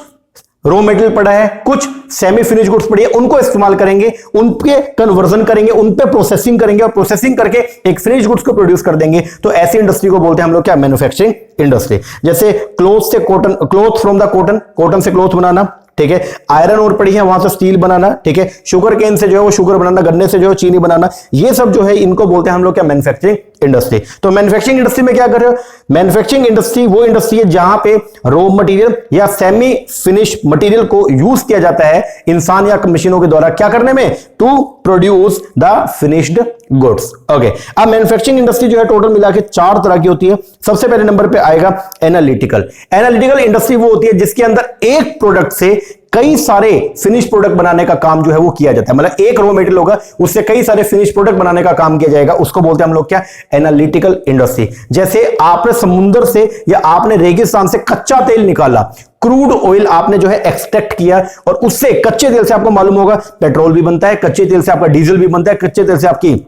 रॉ मटेरियल पड़ा है, कुछ सेमी फिनिश गुड्स पड़ी है, उनको इस्तेमाल करेंगे, उनके कन्वर्जन करेंगे, उन पे प्रोसेसिंग करेंगे और प्रोसेसिंग करके एक फिनिश गुड्स को प्रोड्यूस कर देंगे। तो ऐसी इंडस्ट्री को बोलते हैं हम लोग क्या, मैन्युफैक्चरिंग इंडस्ट्री। जैसे क्लोथ से cotton, cloth from the cotton, cotton से क्लोथ बनाना, ठीक है, आयरन और पड़ी है वहां से स्टील बनाना, ठीक है, शुगर केन से जो है वो शुगर बनाना, गन्ने से जो है चीनी बनाना, ये सब जो है इनको बोलते हैं हम लोग क्या, मैन्युफैक्चरिंग इंडस्ट्री। तो मैन्युफैक्चरिंग इंडस्ट्री में क्या कर रहे हो, मैन्युफैक्चरिंग इंडस्ट्री वो इंडस्ट्री है जहां पे रॉ मटेरियल या सेमी फिनिश मटेरियल को यूज किया जाता है इंसान या मशीनों के द्वारा क्या करने में, to produce the finished goods. Okay, अब मैन्युफैक्चरिंग इंडस्ट्री जो है टोटल मिला के चार तरह की होती है। सबसे पहले नंबर पे आएगा एनालिटिकल। एनालिटिकल इंडस्ट्री वो होती है जिसके अंदर एक प्रोडक्ट से कई सारे फिनिश प्रोडक्ट बनाने का काम जो है वो किया जाता है, मतलब एक रॉ मटेरियल होगा उससे कई सारे फिनिश प्रोडक्ट बनाने का काम किया जाएगा, उसको बोलते हैं हम लोग क्या, एनालिटिकल इंडस्ट्री। जैसे आपने समुद्र से या आपने रेगिस्तान से कच्चा तेल निकाला, क्रूड ऑयल आपने जो है एक्सट्रैक्ट किया और उससे कच्चे तेल से आपको मालूम होगा पेट्रोल भी बनता है, कच्चे तेल से आपका डीजल भी बनता है, कच्चे तेल से आपकी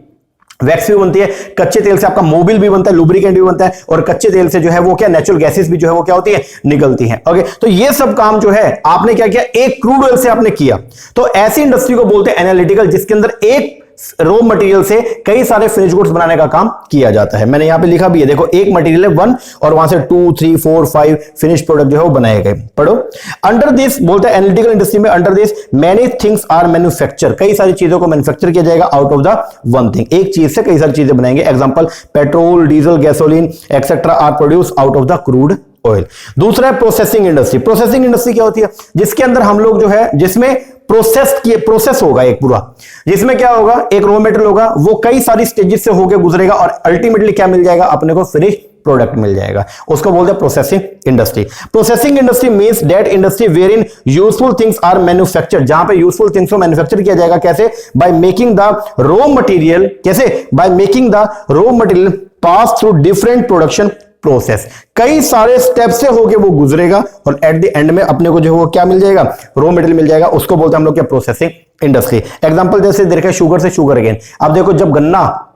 वैक्स भी बनती है, कच्चे तेल से आपका मोबिल भी बनता है, लुब्रिकेंट भी बनता है, और कच्चे तेल से जो है वो क्या, नेचुरल गैसेस भी जो है वो क्या होती है, निकलती हैं। ओके, तो ये सब काम जो है आपने क्या किया, एक क्रूड ऑयल से आपने किया। तो ऐसी इंडस्ट्री को बोलते हैं एनालिटिकल, जिसके अंदर एक रॉ मटेरियल से कई सारे फिनिश गुड्स बनाने का काम किया जाता है। मैंने यहां पे लिखा भी है, देखो एक मटेरियल है 1 और वहां से 2 3 4 5 फिनिश प्रोडक्ट जो है वो बनाए गए। पढ़ो, अंडर दिस बोलते हैं एनालिटिकल इंडस्ट्री में, under this many things are manufacture, कई सारी चीजों को मैन्युफैक्चर किया जाएगा out of the one thing, एक चीज से कई सारी चीजें बनाएंगे। Example petrol, diesel, gasoline etcetera are produce out of the crude oil. दूसरा है प्रोसेसिंग इंडस्ट्री। प्रोसेसिंग इंडस्ट्री क्या होती है, जिसके अंदर हम लोग जो है, जिसमें प्रोसेस होगा एक पूरा, जिसमें क्या होगा, एक रॉ मटेरियल होगा, वो कई सारी स्टेजेस से होकर गुजरेगा और अल्टीमेटली क्या मिल जाएगा, अपने को फिनिश प्रोडक्ट मिल जाएगा। उसको बोलते हैं processing industry. Processing industry means that industry where in useful things are manufactured, जहां पे यूजफुल थिंग्स को मैन्युफैक्चर किया जाएगा। कैसे? By making the raw material, कैसे? By making the raw material pass through different production process, कई सारे स्टेप से होके वो गुजरेगा और एट द एंड में अपने को जो है वो क्या मिल जाएगा, रॉ मटेरियल मिल जाएगा। उसको बोलते हैं हम लोग क्या, प्रोसेसिंग इंडस्ट्री। एग्जांपल जैसे देखा शुगर से शुगर केन। अब देखो जब गन्ना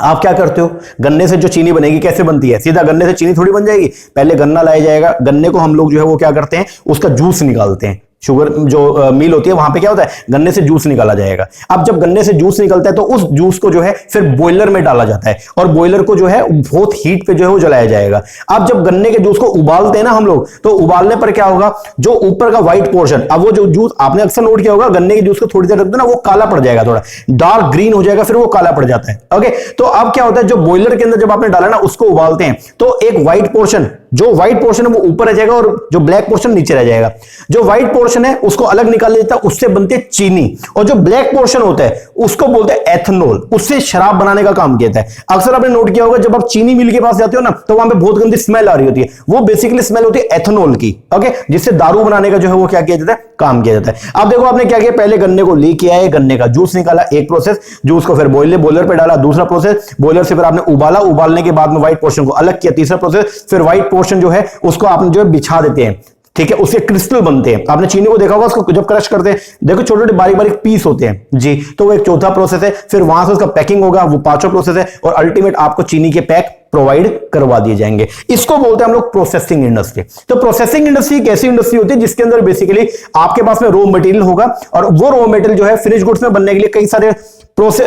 आप क्या करते हो, गन्ने से जो चीनी बनेगी कैसे बनती है, सीधा गन्ने से चीनी थोड़ी बन जाएगी, पहले गन्ना लाया जाएगा, गन्ने को हम लोग जो है वो क्या करते हैं, उसका जूस निकालते हैं। शुगर जो मिल होती है वहां पे क्या होता है, गन्ने से जूस निकाला जाएगा। अब जब गन्ने से जूस निकलता है तो उस जूस को जो है फिर बॉयलर में डाला जाता है और बॉयलर को जो है बहुत हीट पे जो है वो जलाया जाएगा। अब जब गन्ने के जूस को उबालते हैं ना हम लोग, तो उबालने पर क्या होगा, जो ऊपर का व्हाइट पोर्शन, अब वो जो जूस आपने अक्सर नोट किया होगा, गन्ने के जूस को थोड़ी देर रख दो ना, वो काला पड़ जाएगा, थोड़ा डार्क ग्रीन हो जाएगा, फिर वो काला पड़ जाता है। ओके, तो अब क्या होता है, जो बॉयलर के अंदर जब आपने डाला ना, उसको उबालते हैं तो एक व्हाइट पोर्शन, जो व्हाइट पोर्शन है वो ऊपर रह जाएगा और जो ब्लैक पोर्शन नीचे रह जाएगा। जो व्हाइट पोर्शन है उसको अलग निकाल देता है, उससे बनती है चीनी, और जो ब्लैक पोर्शन होता है उसको बोलते हैं एथेनॉल, उससे शराब बनाने का काम किया है। अक्सर आपने नोट किया होगा जब आप चीनी मिल के पास जाते हो ना, तो वहां पे बहुत गंदी स्मेल आ रही होती है, वो बेसिकली स्मेल होती है एथेनॉल की। ओके, जिससे दारू बनाने का जो है वो क्या किया जाता है, काम किया जाता है। अब देखो आपने क्या किया, पहले गन्ने को लेके आए, गन्ने का जूस निकाला, एक प्रोसेस, जूस को फिर बॉयलर पे डाला, दूसरा प्रोसेस, बॉयलर से फिर आपने उबाला, उबालने के बाद में व्हाइट पोर्शन को अलग किया, तीसरा प्रोसेस, फिर व्हाइट पोर्शन जो है उसको आपने जो है बिछा देते हैं, ठीक है, उसके क्रिस्टल बनते हैं। आपने चीनी को देखा होगा, उसको जब क्रश करते हैं, देखो छोटे छोटे बारीक बारीक पीस होते हैं जी, तो वो एक चौथा प्रोसेस है। फिर वहां से उसका पैकिंग होगा, वो पांचवा प्रोसेस है, और अल्टीमेट आपको चीनी के पैक प्रोवाइड करवा दिए जाएंगे। इसको बोलते हैं हम लोग प्रोसेसिंग इंडस्ट्री। तो प्रोसेसिंग इंडस्ट्री एक ऐसी इंडस्ट्री होती है जिसके अंदर बेसिकली आपके पास में रॉ मटेरियल होगा, और वो रॉ मटेरियल जो है फिनिश गुड्स में बनने के लिए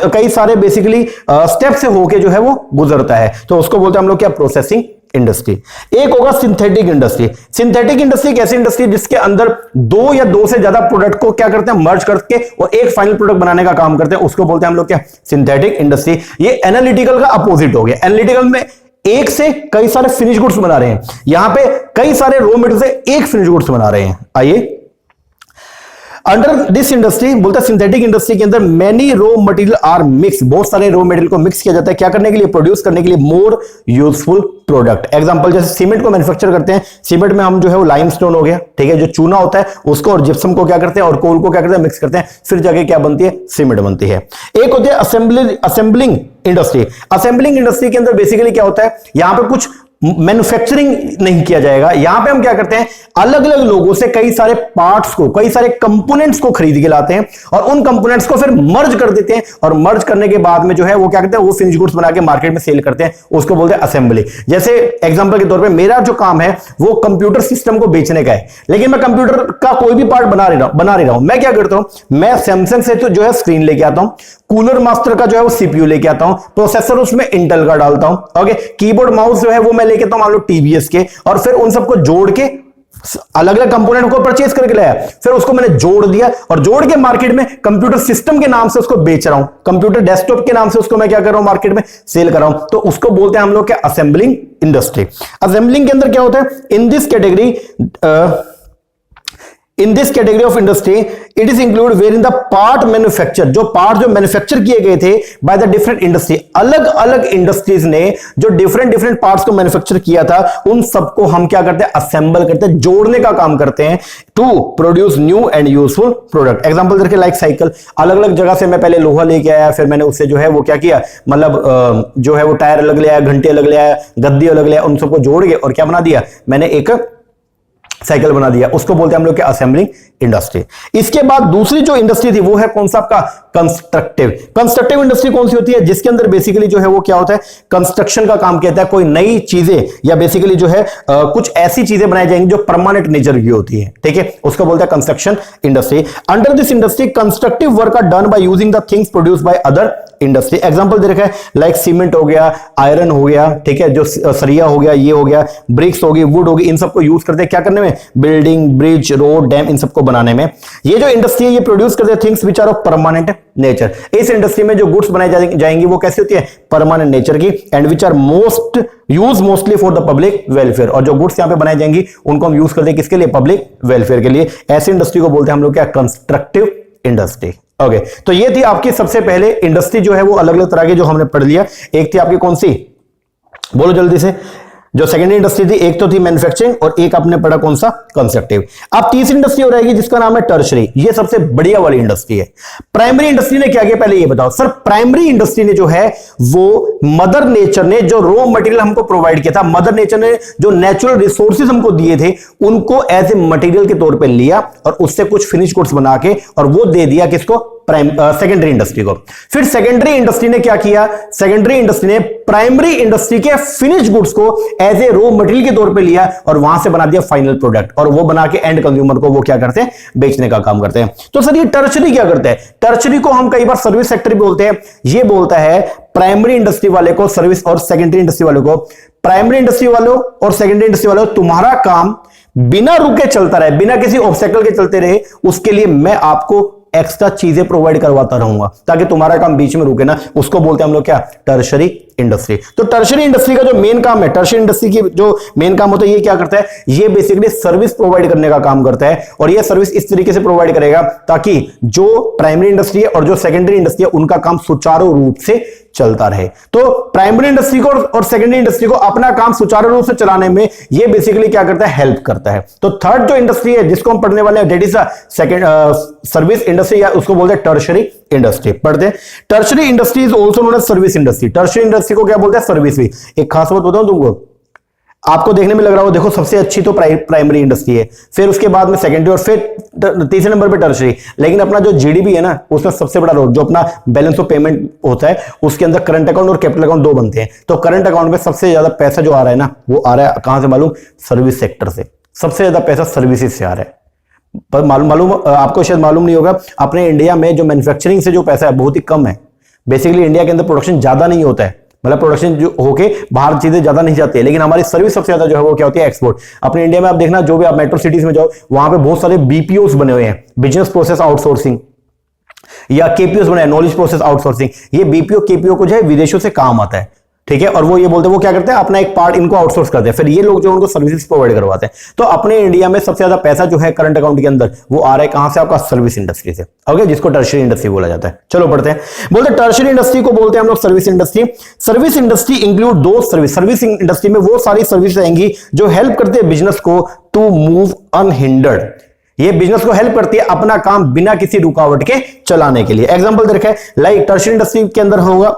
कई सारे बेसिकली स्टेप से होके जो है वो गुजरता है, तो उसको बोलते हैं हम लोग क्या, प्रोसेसिंग इंडस्ट्री। एक होगा सिंथेटिक इंडस्ट्री। सिंथेटिक इंडस्ट्री एक ऐसी इंडस्ट्री है जिसके अंदर दो या दो से ज्यादा प्रोडक्ट को क्या करते हैं, मर्ज करके और एक फाइनल प्रोडक्ट बनाने का काम करते हैं, उसको बोलते हैं हम लोग क्या, सिंथेटिक इंडस्ट्री। ये एनालिटिकल का अपोजिट हो गया। एनालिटिकल में एक से कई सारे फिनिश गुड्स बना रहे हैं, यहां पे कई सारे रॉ मटेरियल से एक फिनिश गुड्स बना रहे हैं। आइए, अंडर दिस इंडस्ट्री बोलता है सिंथेटिक इंडस्ट्री के अंदर many raw material are mix, बहुत सारे रॉ मटेरियल को मिक्स किया जाता है, क्या करने के लिए, प्रोड्यूस करने के लिए मोर यूजफुल प्रोडक्ट। एग्जांपल जैसे सीमेंट को मैन्युफैक्चर करते हैं, सीमेंट में हम जो है वो लाइमस्टोन हो गया, ठीक है, जो चूना होता है उसको और जिप्सम को क्या करते हैं और कोल को क्या करते हैं, मिक्स करते हैं, फिर जाके क्या बनती है, सीमेंट बनती है। एक होती है असेंबलिंग इंडस्ट्री। असेंबलिंग इंडस्ट्री के अंदर बेसिकली क्या होता है, यहां पे कुछ मैन्युफैक्चरिंग नहीं किया जाएगा, यहां पे हम क्या करते हैं, अलग अलग लोगों से कई सारे पार्ट्स को, कई सारे कंपोनेंट्स को खरीद के लाते हैं और उन कंपोनेंट्स को फिर मर्ज कर देते हैं, और मर्ज करने के बाद में जो है वो क्या करते हैं, वो फिनिश गुड्स बना के मार्केट में सेल करते हैं, उसको बोलते हैं असेंबली। जैसे एग्जांपल के तौर पे मेरा जो काम है वो कंप्यूटर सिस्टम को बेचने का है, लेकिन मैं कंप्यूटर का कोई भी पार्ट बना रहा हूं, मैं क्या करता हूं, मैं सैमसंग से तो जो है स्क्रीन लेके आता हूं, कूलर मास्टर का जो है वो सीपीयू लेके आता हूं, प्रोसेसर उसमें इंटेल का डालता हूं, ओके, कीबोर्ड माउस जो है वो मैं लेके आता हूं मान लो टीवीएस के, और फिर उन सबको जोड़ के अलग अलग कंपोनेंट को परचेज करके लाया, फिर उसको मैंने जोड़ दिया और जोड़ के मार्केट में कंप्यूटर सिस्टम के नाम से उसको बेच रहा हूं, कंप्यूटर डेस्कटॉप के नाम से उसको मैं क्या कर रहा हूं, मार्केट में सेल कर रहा हूं, तो उसको बोलते हैं हम लोग क्या, असेंबलिंग इंडस्ट्री। असेंबलिंग के अंदर क्या होता है, in this category of industry it is include where in the part manufacture, जो पार्ट जो मैन्युफैक्चर किए गए थे बाय द डिफरेंट इंडस्ट्री, अलग अलग इंडस्ट्रीज ने जो डिफरेंट पार्ट्स को मैन्युफैक्चर किया था, उन सबको हम क्या करते हैं, असेंबल करते हैं, जोड़ने का काम करते हैं, to produce new and useful product. Example देखिए, लाइक साइकिल, अलग अलग जगह से मैं पहले लोहा लेके आया, फिर मैंने उससे जो है वो क्या किया, मतलब जो है वो टायर अलग ले आया, घंटे अलग ले आया, गद्दी अलग ले आया, उन सबको जोड़ के और क्या बना दिया, मैंने एक साइकिल बना दिया, उसको बोलते हैं हम लोग क्या, असेंबलिंग इंडस्ट्री। इसके बाद दूसरी जो इंडस्ट्री थी वो है कौन सा, आपका कंस्ट्रक्टिव। कंस्ट्रक्टिव इंडस्ट्री कौन सी होती है, जिसके अंदर बेसिकली जो है वो क्या होता है, कंस्ट्रक्शन का काम किया जाता है, कोई नई चीजें या बेसिकली जो है कुछ ऐसी चीजें बनाई जाएंगी जो परमानेंट नेचर की होती है, ठीक है, उसको बोलते हैं construction industry. Under this industry constructive work are done by using the things produced by other industry. Example दे रखा है, लाइक सीमेंट हो गया, आयरन हो गया, ठीक है, जो सरिया हो गया, ये हो गया, ब्रिक्स होगी, वुड होगी, इन सबको यूज करते हैं क्या करने में, बिल्डिंग, ब्रिज, रोड, डैम, इन सबको बनाने में। ये जो इंडस्ट्री है ये प्रोड्यूस करते हैं things which are of permanent nature. इस इंडस्ट्री में जो गुड्स बनाई जाएंगी वो कैसी होती है, परमानेंट नेचर की, and which are mostly for the public welfare. और जो गुड्स यहां पे बनाई जाएंगी उनको हम यूज करते हैं किसके लिए, पब्लिक वेलफेयर के लिए। ऐसी इंडस्ट्री को बोलते हैं हम लोग क्या, कंस्ट्रक्टिव इंडस्ट्री। ओके, तो ये थी आपकी सबसे पहले इंडस्ट्री जो है वो अलग अलग तरह की जो हमने पढ़ लिया। एक थी आपकी कौन सी, बोलो जल्दी से, जो सेकेंडरी इंडस्ट्री थी, एक तो थी मैन्युफैक्चरिंग और एक आपने पढ़ा कौन सा, कंस्ट्रक्टिव। अब तीसरी इंडस्ट्री हो रहेगी जिसका नाम है टर्शरी। ये सबसे बढ़िया वाली इंडस्ट्री है। प्राइमरी इंडस्ट्री ने क्या किया, पहले ये बताओ सर। प्राइमरी इंडस्ट्री ने जो है वो मदर नेचर ने जो रॉ मटेरियल हमको प्रोवाइड किया था, मदर नेचर ने जो नेचुरल रिसोर्सेज हमको दिए थे उनको एज ए मटेरियल के तौर पर लिया और उससे कुछ फिनिश गुड्स बना के और वो दे दिया किसको, सेकेंडरी इंडस्ट्री को। फिर सेकेंडरी इंडस्ट्री ने क्या किया, सेकेंडरी इंडस्ट्री ने प्राइमरी इंडस्ट्री के फिनिश गुड्स को एज ए रॉ मटेरियल के तौर पे लिया और वहां से बना दिया फाइनल प्रोडक्ट, और वो बना के एंड कंज्यूमर को वो क्या करते हैं, बेचने का काम करते हैं। तो सर ये टर्शरी क्या करते हैं, टर्शरी को हम कई बार सर्विस सेक्टर भी बोलते हैं। ये बोलता है प्राइमरी इंडस्ट्री वाले को सर्विस और सेकेंडरी इंडस्ट्री वाले को, प्राइमरी इंडस्ट्री वालों और सेकेंडरी इंडस्ट्री वालों, तुम्हारा काम बिना रुके चलता रहे, बिना किसी ऑब्स्टेकल के चलते रहे, उसके लिए मैं आपको एक्स्ट्रा चीजें प्रोवाइड करवाता रहूंगा ताकि तुम्हारा काम बीच में रुके ना। उसको बोलते हैं हम लोग क्या, टर्शरी इंडस्ट्री। तो टर्शरी इंडस्ट्री का जो मेन काम है, टर्शरी इंडस्ट्री की जो मेन काम होता है, ये क्या करता है, ये बेसिकली सर्विस प्रोवाइड करने का काम करता है। और ये सर्विस इस तरीके से प्रोवाइड करेगा ताकि जो प्राइमरी इंडस्ट्री है और जो सेकेंडरी इंडस्ट्री है उनका काम सुचारू रूप से चलता रहे। तो प्राइमरी इंडस्ट्री को और सेकेंडरी इंडस्ट्री को अपना काम सुचारू रूप से चलाने में ये बेसिकली क्या करता है, हेल्प करता है। तो थर्ड जो इंडस्ट्री है जिसको हम पढ़ने वाले हैं, that is second service industry, या उसको बोलते हैं टर्शरी इंडस्ट्री। पढ़ते हैं, tertiary industry is also known as service industry. Tertiary industry को क्या बोलते हैं, सर्विस भी। एक खास बात बताऊं तुमको, आपको देखने में लग रहा हो, देखो सबसे अच्छी तो प्राइमरी इंडस्ट्री है, फिर उसके बाद में सेकेंडरी और फिर तीसरे नंबर पे टर्शरी। लेकिन अपना जो जीडीपी है ना, उसमें सबसे बड़ा रोल जो अपना बैलेंस ऑफ पेमेंट होता है, उसके अंदर करंट अकाउंट और कैपिटल अकाउंट दो बनते हैं। तो करंट अकाउंट में सबसे ज्यादा पैसा जो आ रहा है ना, वो आ रहा है कहां से मालूम, सर्विस सेक्टर से। सबसे ज्यादा पैसा सर्विसेज से आ रहा है। पर मालूम आपको शायद मालूम नहीं होगा, अपने इंडिया में जो मैन्युफैक्चरिंग से जो पैसा है बहुत ही कम है। बेसिकली इंडिया के अंदर प्रोडक्शन ज्यादा नहीं होता है, मतलब प्रोडक्शन जो होके बाहर चीजें ज्यादा नहीं जाती है, लेकिन हमारी सर्विस सबसे ज्यादा जो है वो क्या होती है, एक्सपोर्ट। अपने इंडिया में आप देखना, जो भी आप मेट्रो सिटीज में जाओ वहां पे बहुत सारे बीपीओस बने हुए हैं, बिजनेस प्रोसेस आउटसोर्सिंग, या केपीओस बने, नॉलेज प्रोसेस आउटसोर्सिंग। ये बीपीओ केपीओ को जो है विदेशों से काम आता है, ठीक है। और वो ये बोलते हैं, वो क्या करते हैं, अपना एक पार्ट इनको आउटसोर्स करते हैं, फिर ये लोग जो उनको सर्विसेज प्रोवाइड करवाते हैं। तो अपने इंडिया में सबसे ज्यादा पैसा जो है करंट अकाउंट के अंदर वो आ रहा है कहां से, आपका सर्विस इंडस्ट्री से। ओके, जिसको टर्शरी इंडस्ट्री बोला जाता है। चलो पढ़ते हैं, बोलते हैं टर्शरी इंडस्ट्री को बोलते हैं हम लोग service industry. Service industry include दो सर्विस, सर्विस इंडस्ट्री में वो सारी सर्विस आएंगी जो हेल्प करते हैं बिजनेस को टू मूव अनहिंडर्ड। ये बिजनेस को हेल्प करती है अपना काम बिना किसी रुकावट के चलाने के लिए। एग्जांपल दे रखा है, लाइक टर्शरी इंडस्ट्री के अंदर होगा,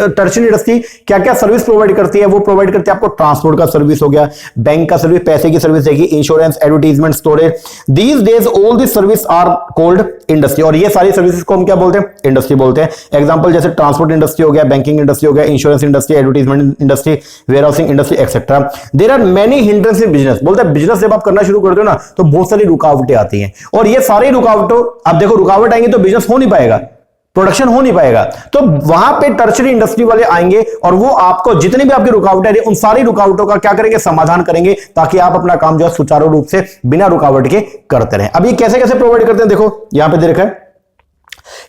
टर्शरी इंडस्ट्री क्या क्या सर्विस प्रोवाइड करती है, वो प्रोवाइड करती है आपको ट्रांसपोर्ट का सर्विस हो गया, बैंक का सर्विस, पैसे की सर्विस रहेगी, insurance, advertisement, storage. These days all the service are called industry. और ये सारी सर्विसेज को हम क्या बोलते हैं, इंडस्ट्री बोलते हैं। एग्जांपल जैसे ट्रांसपोर्ट इंडस्ट्री हो गया, बैंकिंग इंडस्ट्री हो गया, insurance industry, advertisement industry, warehousing industry etcetera. There are many hindrance in business. बोलते हैं बिजनेस जब आप करना शुरू करते हो ना तो बहुत सारी रुकावटें आती हैं, और ये सारी रुकावटों, आप देखो रुकावट आएंगी तो बिजनेस हो नहीं पाएगा, प्रोडक्शन हो नहीं पाएगा। तो वहां पे टर्शरी इंडस्ट्री वाले आएंगे और वो आपको जितनी भी आपकी रुकावटें हैं उन सारी रुकावटों का क्या करेंगे, समाधान करेंगे, ताकि आप अपना काम जो है सुचारू रूप से बिना रुकावट के करते रहें। अब ये कैसे कैसे प्रोवाइड करते हैं, देखो यहां पे दे रखा है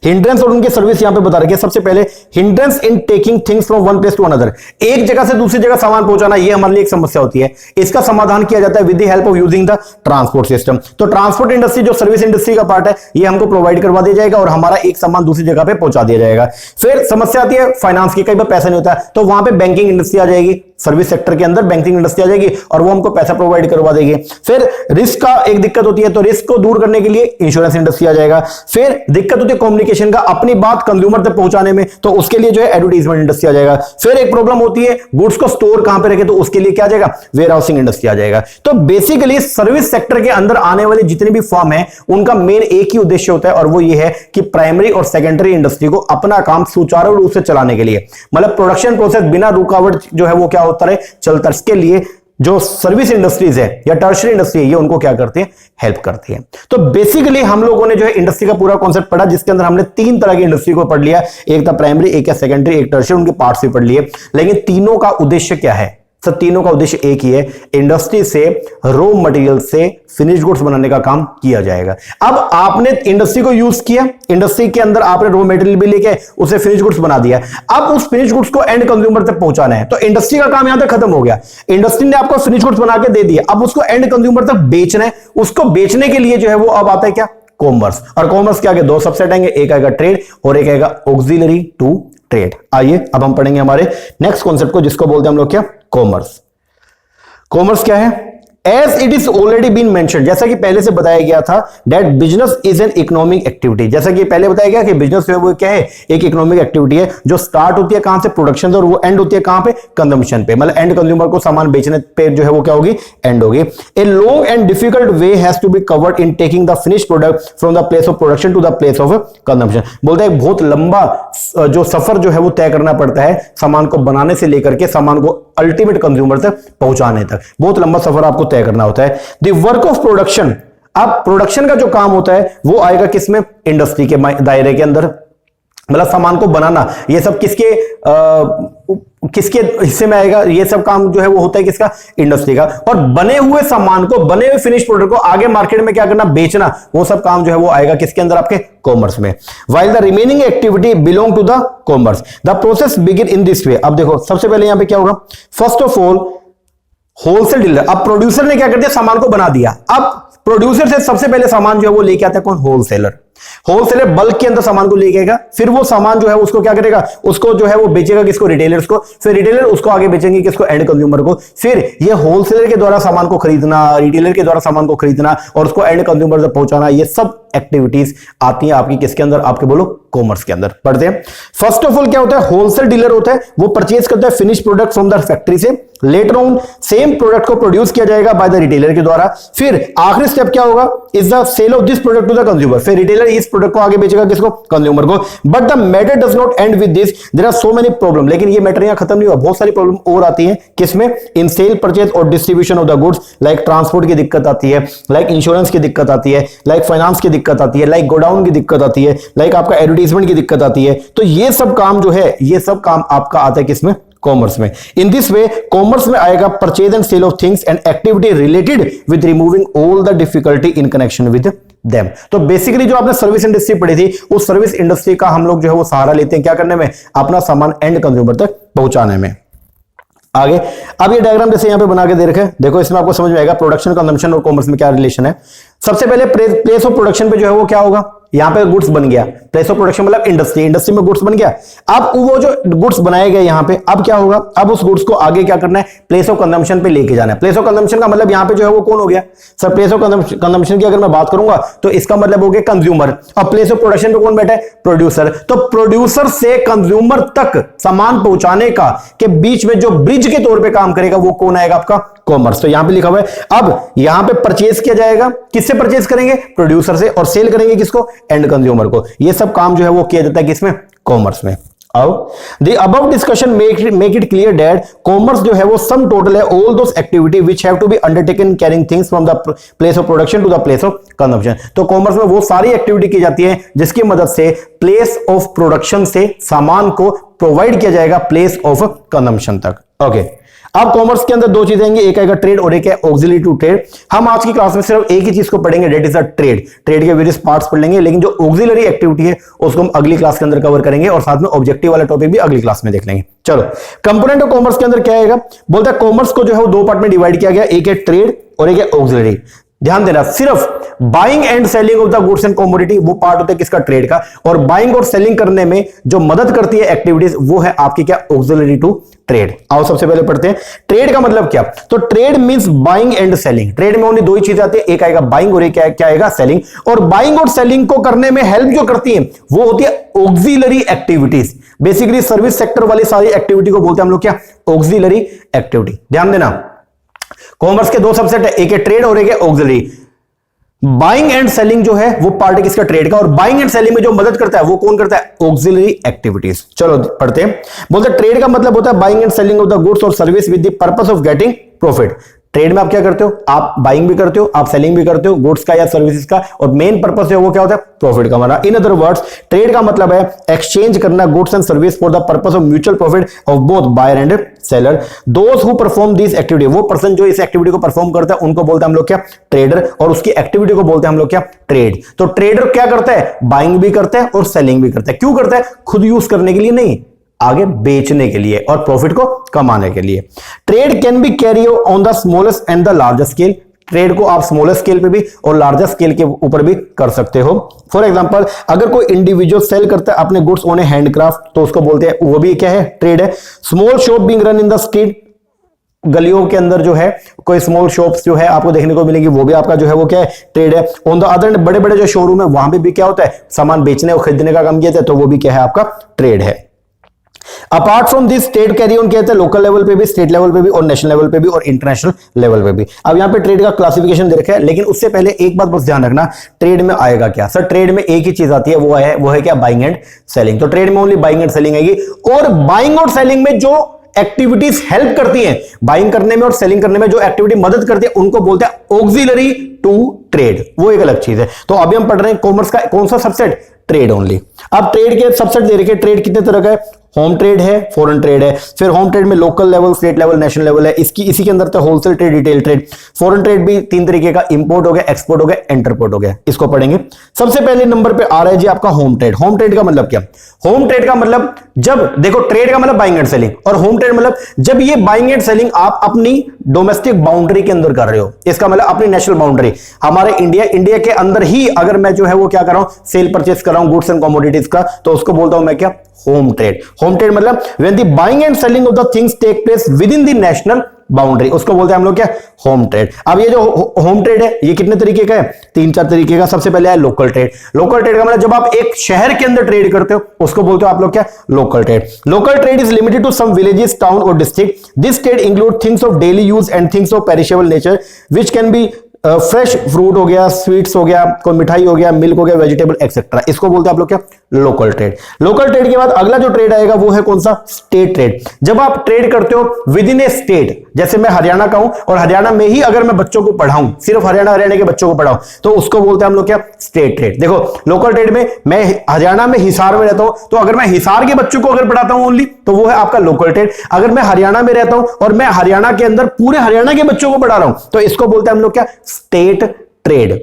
हिंड्रेंस और उनकी सर्विस यहां पे बता रखी है। सबसे पहले hindrance in taking things from one place to another. एक जगह से दूसरी जगह सामान पहुंचाना, ये हमारे लिए एक समस्या होती है। इसका समाधान किया जाता है with the help of using the transport system. तो ट्रांसपोर्ट इंडस्ट्री जो सर्विस इंडस्ट्री का पार्ट है, ये हमको प्रोवाइड करवा दिया जाएगा और हमारा एक सामान दूसरी जगह पे पहुंचा दिया जाएगा। फिर समस्या आती है फाइनेंस की, कई बार पैसा नहीं होता है, तो वहां पे बैंकिंग इंडस्ट्री आ जाएगी, सर्विस सेक्टर के अंदर बैंकिंग इंडस्ट्री आ जाएगी और वो हमको पैसा प्रोवाइड करवा देगी। फिर रिस्क का एक दिक्कत होती है, तो रिस्क को दूर करने के लिए इंश्योरेंस इंडस्ट्री आ जाएगा। फिर दिक्कत होती है कम्युनिकेशन का, अपनी बात कंज्यूमर तक पहुंचाने में, तो उसके लिए जो है एडवर्टाइजमेंट इंडस्ट्री आ जाएगा। फिर एक प्रॉब्लम होती है गुड्स को स्टोर कहां पे रखे, तो उसके लिए क्या आ जाएगा, वेयरहाउसिंग इंडस्ट्री आ जाएगा। तो बेसिकली सर्विस सेक्टर के अंदर आने वाले जितने भी फर्म है उनका मेन एक ही उद्देश्य होता है, और वो ये है कि प्राइमरी और सेकेंडरी इंडस्ट्री को अपना काम सुचारू रूप से चलाने के लिए, मतलब प्रोडक्शन प्रोसेस बिना रुकावट जो है वो क्या होता रहे, चलता। इसके लिए जो सर्विस इंडस्ट्रीज है या टर्शरी इंडस्ट्री है, ये उनको क्या करती है, हेल्प करती है। तो बेसिकली हम लोगों ने जो है इंडस्ट्री का पूरा कॉन्सेप्ट पढ़ा, जिसके अंदर हमने तीन तरह की इंडस्ट्री को पढ़ लिया। एक था प्राइमरी, एक है सेकेंडरी, एक टर्शरी, उनके पार्ट्स भी पढ़ लिए। लेकिन तीनों का उद्देश्य क्या है, सब तीनों का उद्देश्य एक ही है, इंडस्ट्री से रॉ मटेरियल से फिनिश गुड्स बनाने का काम किया जाएगा। अब आपने इंडस्ट्री को यूज किया, इंडस्ट्री के अंदर आपने रॉ मटेरियल भी लेके उसे फिनिश गुड्स बना दिया, अब उस फिनिश गुड्स को एंड कंज्यूमर तक पहुंचाना है। तो इंडस्ट्री का काम यहां तक खत्म हो गया, इंडस्ट्री ने आपको फिनिश गुड्स बना के दे दिया, अब उसको एंड कंज्यूमर तक बेचना है। उसको बेचने के लिए जो है वो अब आता है क्या, कॉमर्स। और कॉमर्स के आगे दो सबसेट आएंगे, एक आएगा ट्रेड और एक आएगा ऑक्सिलरी टू ट्रेड। आइए अब हम पढ़ेंगे हमारे नेक्स्ट कॉन्सेप्ट को, जिसको बोलते हैं हम लोग क्या, कॉमर्स। कॉमर्स क्या है? As it is already been mentioned, जैसा कि पहले से बताया गया था, that business is an economic activity. जैसा कि पहले बताया गया कि बिजनेस जो है वो क्या है, एक इकोनॉमिक एक्टिविटी है जो स्टार्ट होती है कहां से, प्रोडक्शन से, और वो एंड होती है कहां पे, कंजम्पशन पे। मतलब एंड कंज्यूमर को सामान बेचने पे जो है वो क्या होगी, एंड होगी। A long and difficult way has to be covered in taking the finish product from the place of production to the place of consumption. बोलते हैं बहुत लंबा जो सफर जो है वो तय करना पड़ता है सामान को बनाने से लेकर के सामान को अल्टीमेट कंज्यूमर तक पहुंचाने तक, बहुत लंबा सफर आपको तय करना होता है। द वर्क ऑफ प्रोडक्शन, अब प्रोडक्शन का जो काम होता है वो आएगा किसमें, इंडस्ट्री के दायरे के अंदर। मतलब सामान को बनाना, ये सब किसके हिस्से में आएगा, ये सब काम जो है वो होता है किसका, इंडस्ट्री का। और बने हुए सामान को, बने हुए फिनिश प्रोडक्ट को आगे मार्केट में क्या करना, बेचना, वो सब काम जो है वो आएगा किसके अंदर, आपके कॉमर्स में। While the remaining activity belong to the commerce, the process begin in this way. अब देखो सबसे पहले यहां पे क्या होगा, first of all wholesale dealer. अब प्रोड्यूसर ने क्या कर दिया, सामान को बना दिया। अब प्रोड्यूसर से सबसे पहले सामान जो है वो लेके आता है कौन, होलसेलर। होलसेलर बल्क के अंदर सामान को लेके आएगा, फिर वो सामान जो है उसको क्या करेगा, उसको जो है वो बेचेगा किसको, रिटेलर्स को, फिर रिटेलर उसको आगे बेचेंगे किसको, एंड कंज्यूमर को। फिर ये होलसेलर के द्वारा सामान को खरीदना, रिटेलर के द्वारा सामान को खरीदना और उसको एंड कंज्यूमर तक पहुंचाना, ये सब एक्टिविटीज आती हैं आपकी किसके अंदर, आपके बोलो कॉमर्स के अंदर। पढ़ते हैं। फर्स्ट ऑफ ऑल क्या होता है, होलसेल डीलर होता है, वो परचेज करता है finish product from the factory से। लेटर ऑन सेम प्रोडक्ट को प्रोड्यूस किया जाएगा बाय द रिटेलर के द्वारा। फिर आखिरी स्टेप क्या होगा, is the sale of this product to the consumer. फिर रिटेलर इस प्रोडक्ट को आगे बेचेगा किसको, कंज्यूमर को। But the matter does not end with this, there are so many problem. लेकिन ये मैटर यहां खत्म नहीं हुआ, बहुत सारी प्रॉब्लम और आती है किसमें, इन सेल, परचेज और distribution of the goods. Like transport की दिक्कत आती है, लाइक इंश्योरेंस की दिक्कत आती है, लाइक फाइनेंस की दिक्कत आती है, लाइक गोडाउन की दिक्कत आती है, लाइक आपका एडवर्टाइजमेंट की दिक्कत आती है। तो ये सब काम जो है, ये सब काम आपका आता है किसमें, कॉमर्स में। इन दिस वे कॉमर्स में आएगा purchase and sale of things and activity related with removing all the difficulty in connection with them. तो बेसिकली जो आपने सर्विस इंडस्ट्री पढ़ी थी, उस सर्विस इंडस्ट्री का हम लोग जो है वो सहारा लेते हैं क्या करने में, अपना सामान एंड कंज्यूमर तक पहुंचाने में। आगे अब ये डायग्राम जैसे यहां पे बना के दे रखे, देखो इसमें आपको समझ में आएगा प्रोडक्शन, कंजम्पशन और कॉमर्स में क्या रिलेशन है। सबसे पहले प्लेस ऑफ प्रोडक्शन पे जो है वो क्या होगा, यहां पे गुड्स बन गया, प्लेस ऑफ प्रोडक्शन मतलब इंडस्ट्री, इंडस्ट्री में गुड्स बन गया। अब वो जो गुड्स बनाए गए यहां पे, अब क्या होगा, अब उस गुड्स को आगे क्या करना है, प्लेस ऑफ कंजम्पशन पे लेके जाना है। प्लेस ऑफ कंजम्पशन का मतलब यहां पे जो है वो कौन हो गया सर, प्लेस ऑफ कंजम्पशन की अगर मैं बात करूंगा तो इसका मतलब हो गया कंज्यूमर, और प्लेस ऑफ प्रोडक्शन पे कौन बैठा है, प्रोड्यूसर। तो प्रोड्यूसर से कंज्यूमर तक सामान पहुंचाने का के बीच में जो ब्रिज के तौर पर काम करेगा वो कौन आएगा, आपका कॉमर्स। तो यहां पे लिखा हुआ है, अब यहां पे परचेज किया जाएगा, किससे परचेज करेंगे, प्रोड्यूसर से, और सेल करेंगे किसको, एंड कंज्यूमर को। ये सब काम जो है वो किया जाता है किसमें, कॉमर्स में। अब the above discussion make it clear that commerce जो है वो सम टोटल है all those activity which have to be undertaken carrying things from the place of production to the place of consumption. तो कॉमर्स में वो सारी एक्टिविटी की जाती है जिसकी मदद से प्लेस ऑफ प्रोडक्शन से सामान को प्रोवाइड किया जाएगा प्लेस ऑफ कंजम्पशन तक। ओके, अब कॉमर्स के अंदर दो चीजें आएंगी, एक आएगा ट्रेड और एक है ऑक्सिलरी टू ट्रेड। हम आज की क्लास में सिर्फ एक ही चीज को पढ़ेंगे, that is the trade. Trade के वेरियस पार्ट्स पढ़ लेंगे, लेकिन जो ऑक्सिलरी एक्टिविटी है उसको हम अगली क्लास के अंदर कवर करेंगे, और साथ में ऑब्जेक्टिव वाला टॉपिक भी अगली क्लास में देख लेंगे। चलो, कंपोनेंट ऑफ कॉमर्स के अंदर क्या आएगा, बोलता है कॉमर्स को जो है वो दो पार्ट में डिवाइड किया गया, एक है ट्रेड और एक है ऑक्सिलरी। ध्यान देना, सिर्फ buying and selling of the goods and commodity वो पार्ट होता है किसका, ट्रेड का, और बाइंग और सेलिंग करने में जो मदद करती है एक्टिविटीज वो है आपकी क्या, ऑक्सिलरी टू ट्रेड। आओ सबसे पहले पढ़ते हैं ट्रेड का मतलब क्या। तो trade means buying and selling. Trade में ओनली दो ही चीजें आती है, एक आएगा बाइंग और एक क्या आएगा, सेलिंग। और बाइंग और सेलिंग को करने में हेल्प जो करती है वो होती है auxiliary activities. Basically service sector वाली सारी एक्टिविटी को बोलते हैं हम लोग क्या, ऑक्सिलरी एक्टिविटी। ध्यान देना, कॉमर्स के दो सबसेट है, एक है ट्रेड और एक है ऑक्सिलरी। बाइंग एंड सेलिंग जो है वो पार्ट है किसका, ट्रेड का, और बाइंग एंड सेलिंग में जो मदद करता है वो कौन करता है, ऑक्सिलरी एक्टिविटीज। चलो पढ़ते हैं। बोलते ट्रेड का मतलब होता है buying and selling of the goods और service with the purpose of getting profit. Trade में आप क्या करते हो, आप बाइंग भी करते हो, आप सेलिंग भी करते हो गुड्स का या सर्विसेज का, और मेन पर्पस है वो क्या होता है, प्रॉफिट कमाना। इन अदर वर्ड्स ट्रेड का मतलब है एक्सचेंज करना goods and service for the purpose of mutual profit of both buyer and seller. Those who perform this activity, वो पर्सन जो इस एक्टिविटी को परफॉर्म करता है उनको बोलते हैं हम लोग क्या, ट्रेडर, और उसकी एक्टिविटी को बोलते हैं हम लोग क्या, ट्रेड। तो ट्रेडर क्या करता है, बाइंग भी करता है और सेलिंग भी करता है। क्यों करता है, खुद यूज करने के लिए नहीं, आगे बेचने के लिए और प्रॉफिट को कमाने के लिए। Trade can be carry on the smallest and the largest scale, trade को आप स्मॉलेस्ट स्केल पे भी और लार्जेस्ट स्केल के ऊपर भी कर सकते हो। फॉर एग्जांपल अगर कोई इंडिविजुअल सेल करता है अपने गुड्स ऑन ए हैंडक्राफ्ट तो उसको बोलते हैं, वो भी क्या है, ट्रेड है। Small shop being run in the street, गलियों के अंदर जो है कोई स्मॉल शॉप्स जो है आपको देखने को मिलेंगी, वो भी आपका जो है वो क्या है, ट्रेड है। ऑन द अदर हैंड बड़े बड़े जो शोरूम है वहां पे भी क्या होता है, सामान बेचने और खरीदने का काम किया जाता है, तो वो भी क्या है, आपका ट्रेड है। Apart from this trade carry on कहते हैं लोकल लेवल पे भी, स्टेट लेवल पे भी, और नेशनल लेवल पे भी, और इंटरनेशनल लेवल पे भी। अब यहां पे ट्रेड का क्लासिफिकेशन दे रखा है, लेकिन उससे पहले एक बात बस ध्यान रखना, ट्रेड में आएगा क्या सर, ट्रेड में एक ही चीज आती है, वो है क्या, बाइंग एंड सेलिंग। तो ट्रेड में ओनली बाइंग एंड सेलिंग आएगी, और बाइंग और सेलिंग में जो एक्टिविटीज हेल्प करती हैं, बाइंग करने में और सेलिंग करने में जो एक्टिविटी मदद करती है उनको बोलते हैं ऑक्सिलरी टू ट्रेड, वो एक अलग चीज है। तो अभी हम पढ़ रहे हैं कॉमर्स का कौन सा सबसेट, ट्रेड ओनली। अब ट्रेड के सबसेट दे रखे, ट्रेड कितने तरह का है, होम ट्रेड है, फॉरेन ट्रेड है। फिर होम ट्रेड में local level, state level, national level है, इसी के अंदर तो wholesale trade, retail trade. Foreign trade भी तीन तरीके का, इंपोर्ट हो गया, एक्सपोर्ट हो गया, इंटरपोर्ट हो गया, इसको पढ़ेंगे। सबसे पहले नंबर पे आ रहा है जी आपका होम ट्रेड। होम ट्रेड का मतलब क्या, होम ट्रेड का मतलब जब देखो, ट्रेड का मतलब बाइंग एंड सेलिंग, और होम ट्रेड मतलब जब ये बाइंग एंड सेलिंग आप अपनी डोमेस्टिक बाउंड्री के अंदर कर रहे हो, इसका मतलब अपनी नेशनल बाउंड्री, हमारे इंडिया के अंदर ही अगर मैं जो है वो क्या कर रहा हूं, सेल परचेस कर रहा हूं गुड्स एंड कमोडिटीज का, तो उसको बोलता हूं मैं क्या, होम ट्रेड। होम ट्रेड मतलब when the buying and selling of the things take place within the national boundary, उसको बोलते हैं हम लोग क्या, होम ट्रेड। अब ये जो होम ट्रेड है ये कितने तरीके का है, तीन चार तरीके का। सबसे पहले है लोकल ट्रेड। लोकल ट्रेड का मतलब जब आप एक शहर के अंदर ट्रेड करते हो उसको बोलते हो आप लोग क्या, local trade. Local trade is limited to some villages, town और district. This trade include things of daily use and things of perishable nature which can be fresh fruit हो गया, स्वीट्स हो गया, कोई मिठाई हो गया, मिल्क हो गया, वेजिटेबल एक्सेट्रा, इसको बोलते हैं आप लोग क्या, लोकल ट्रेड। लोकल ट्रेड के बाद अगला जो ट्रेड आएगा वो है कौन सा, स्टेट ट्रेड। जब आप ट्रेड करते हो विद इन ए स्टेट, जैसे मैं हरियाणा का हूं और हरियाणा में ही अगर मैं बच्चों को पढ़ाऊं, सिर्फ हरियाणा के बच्चों को पढ़ाऊं, तो उसको बोलते हैं हम लोग क्या, स्टेट ट्रेड। देखो लोकल ट्रेड में मैं हरियाणा में हिसार में रहता हूं, तो अगर मैं हिसार के बच्चों को अगर पढ़ाता हूं ओनली, तो वो है आपका लोकल ट्रेड। अगर मैं हरियाणा में रहता हूं और मैं हरियाणा के अंदर पूरे हरियाणा के बच्चों को पढ़ा रहा हूं, तो इसको बोलते हैं हम लोग क्या, state trade.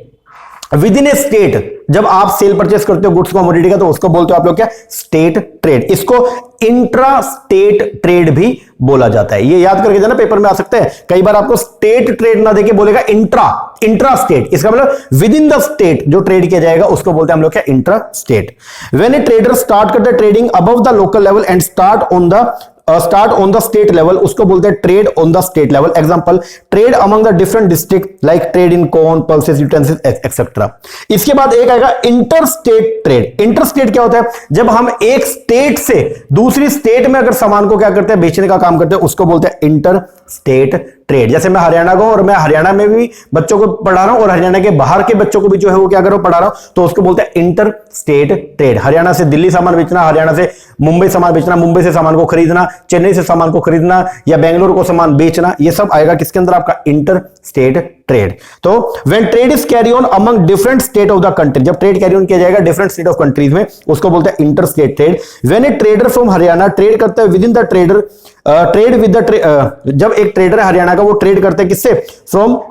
With in A state जब आप सेल परचेस करते हो गुड्स कमोडिटी का, तो उसको बोलते हो आप लोग क्या, स्टेट ट्रेड। इसको इंट्रा स्टेट ट्रेड भी बोला जाता है, ये याद करके जाना, पेपर में आ सकते हैं। कई बार आपको स्टेट ट्रेड ना देके बोलेगा इंट्रा स्टेट, इसका मतलब विद इन द स्टेट जो ट्रेड किया जाएगा उसको बोलते हैं हम लोग क्या, intra state. When A trader start करता है trading above the local level and start on the state level, उसको बोलते हैं trade on the state level. Example, trade among the different district like trade in corn, pulses, utensils etcetera. इसके बाद एक आएगा inter state trade. Inter state क्या होता है, जब हम एक स्टेट से दूसरी स्टेट में अगर सामान को क्या करते हैं, बेचने का काम करते हैं, उसको बोलते हैं इंटर स्टेट ट्रेड। जैसे मैं हरियाणा का हूं और मैं हरियाणा में भी बच्चों को पढ़ा रहा हूं और हरियाणा के बाहर के बच्चों को भी जो है वो क्या करो, पढ़ा रहा हूं, तो उसको बोलते हैं इंटर स्टेट ट्रेड। हरियाणा से दिल्ली सामान बेचना, हरियाणा से मुंबई सामान बेचना, मुंबई से सामान को खरीदना, चेन्नई से सामान को खरीदना या बेंगलोर को सामान बेचना, ये सब आएगा किसके अंदर, आपका इंटर स्टेट ट्रेड। तो when trade is carry on among different state of the country, जब ट्रेड कैरी ऑन किया जाएगा डिफरेंट स्टेट ऑफ कंट्रीज में, उसको बोलते हैं inter state trade. When A trader from Haryana trade करता है with in the trader trade with the, जब एक ट्रेडर है हरियाणा का, वो ट्रेड करते हैं किससे,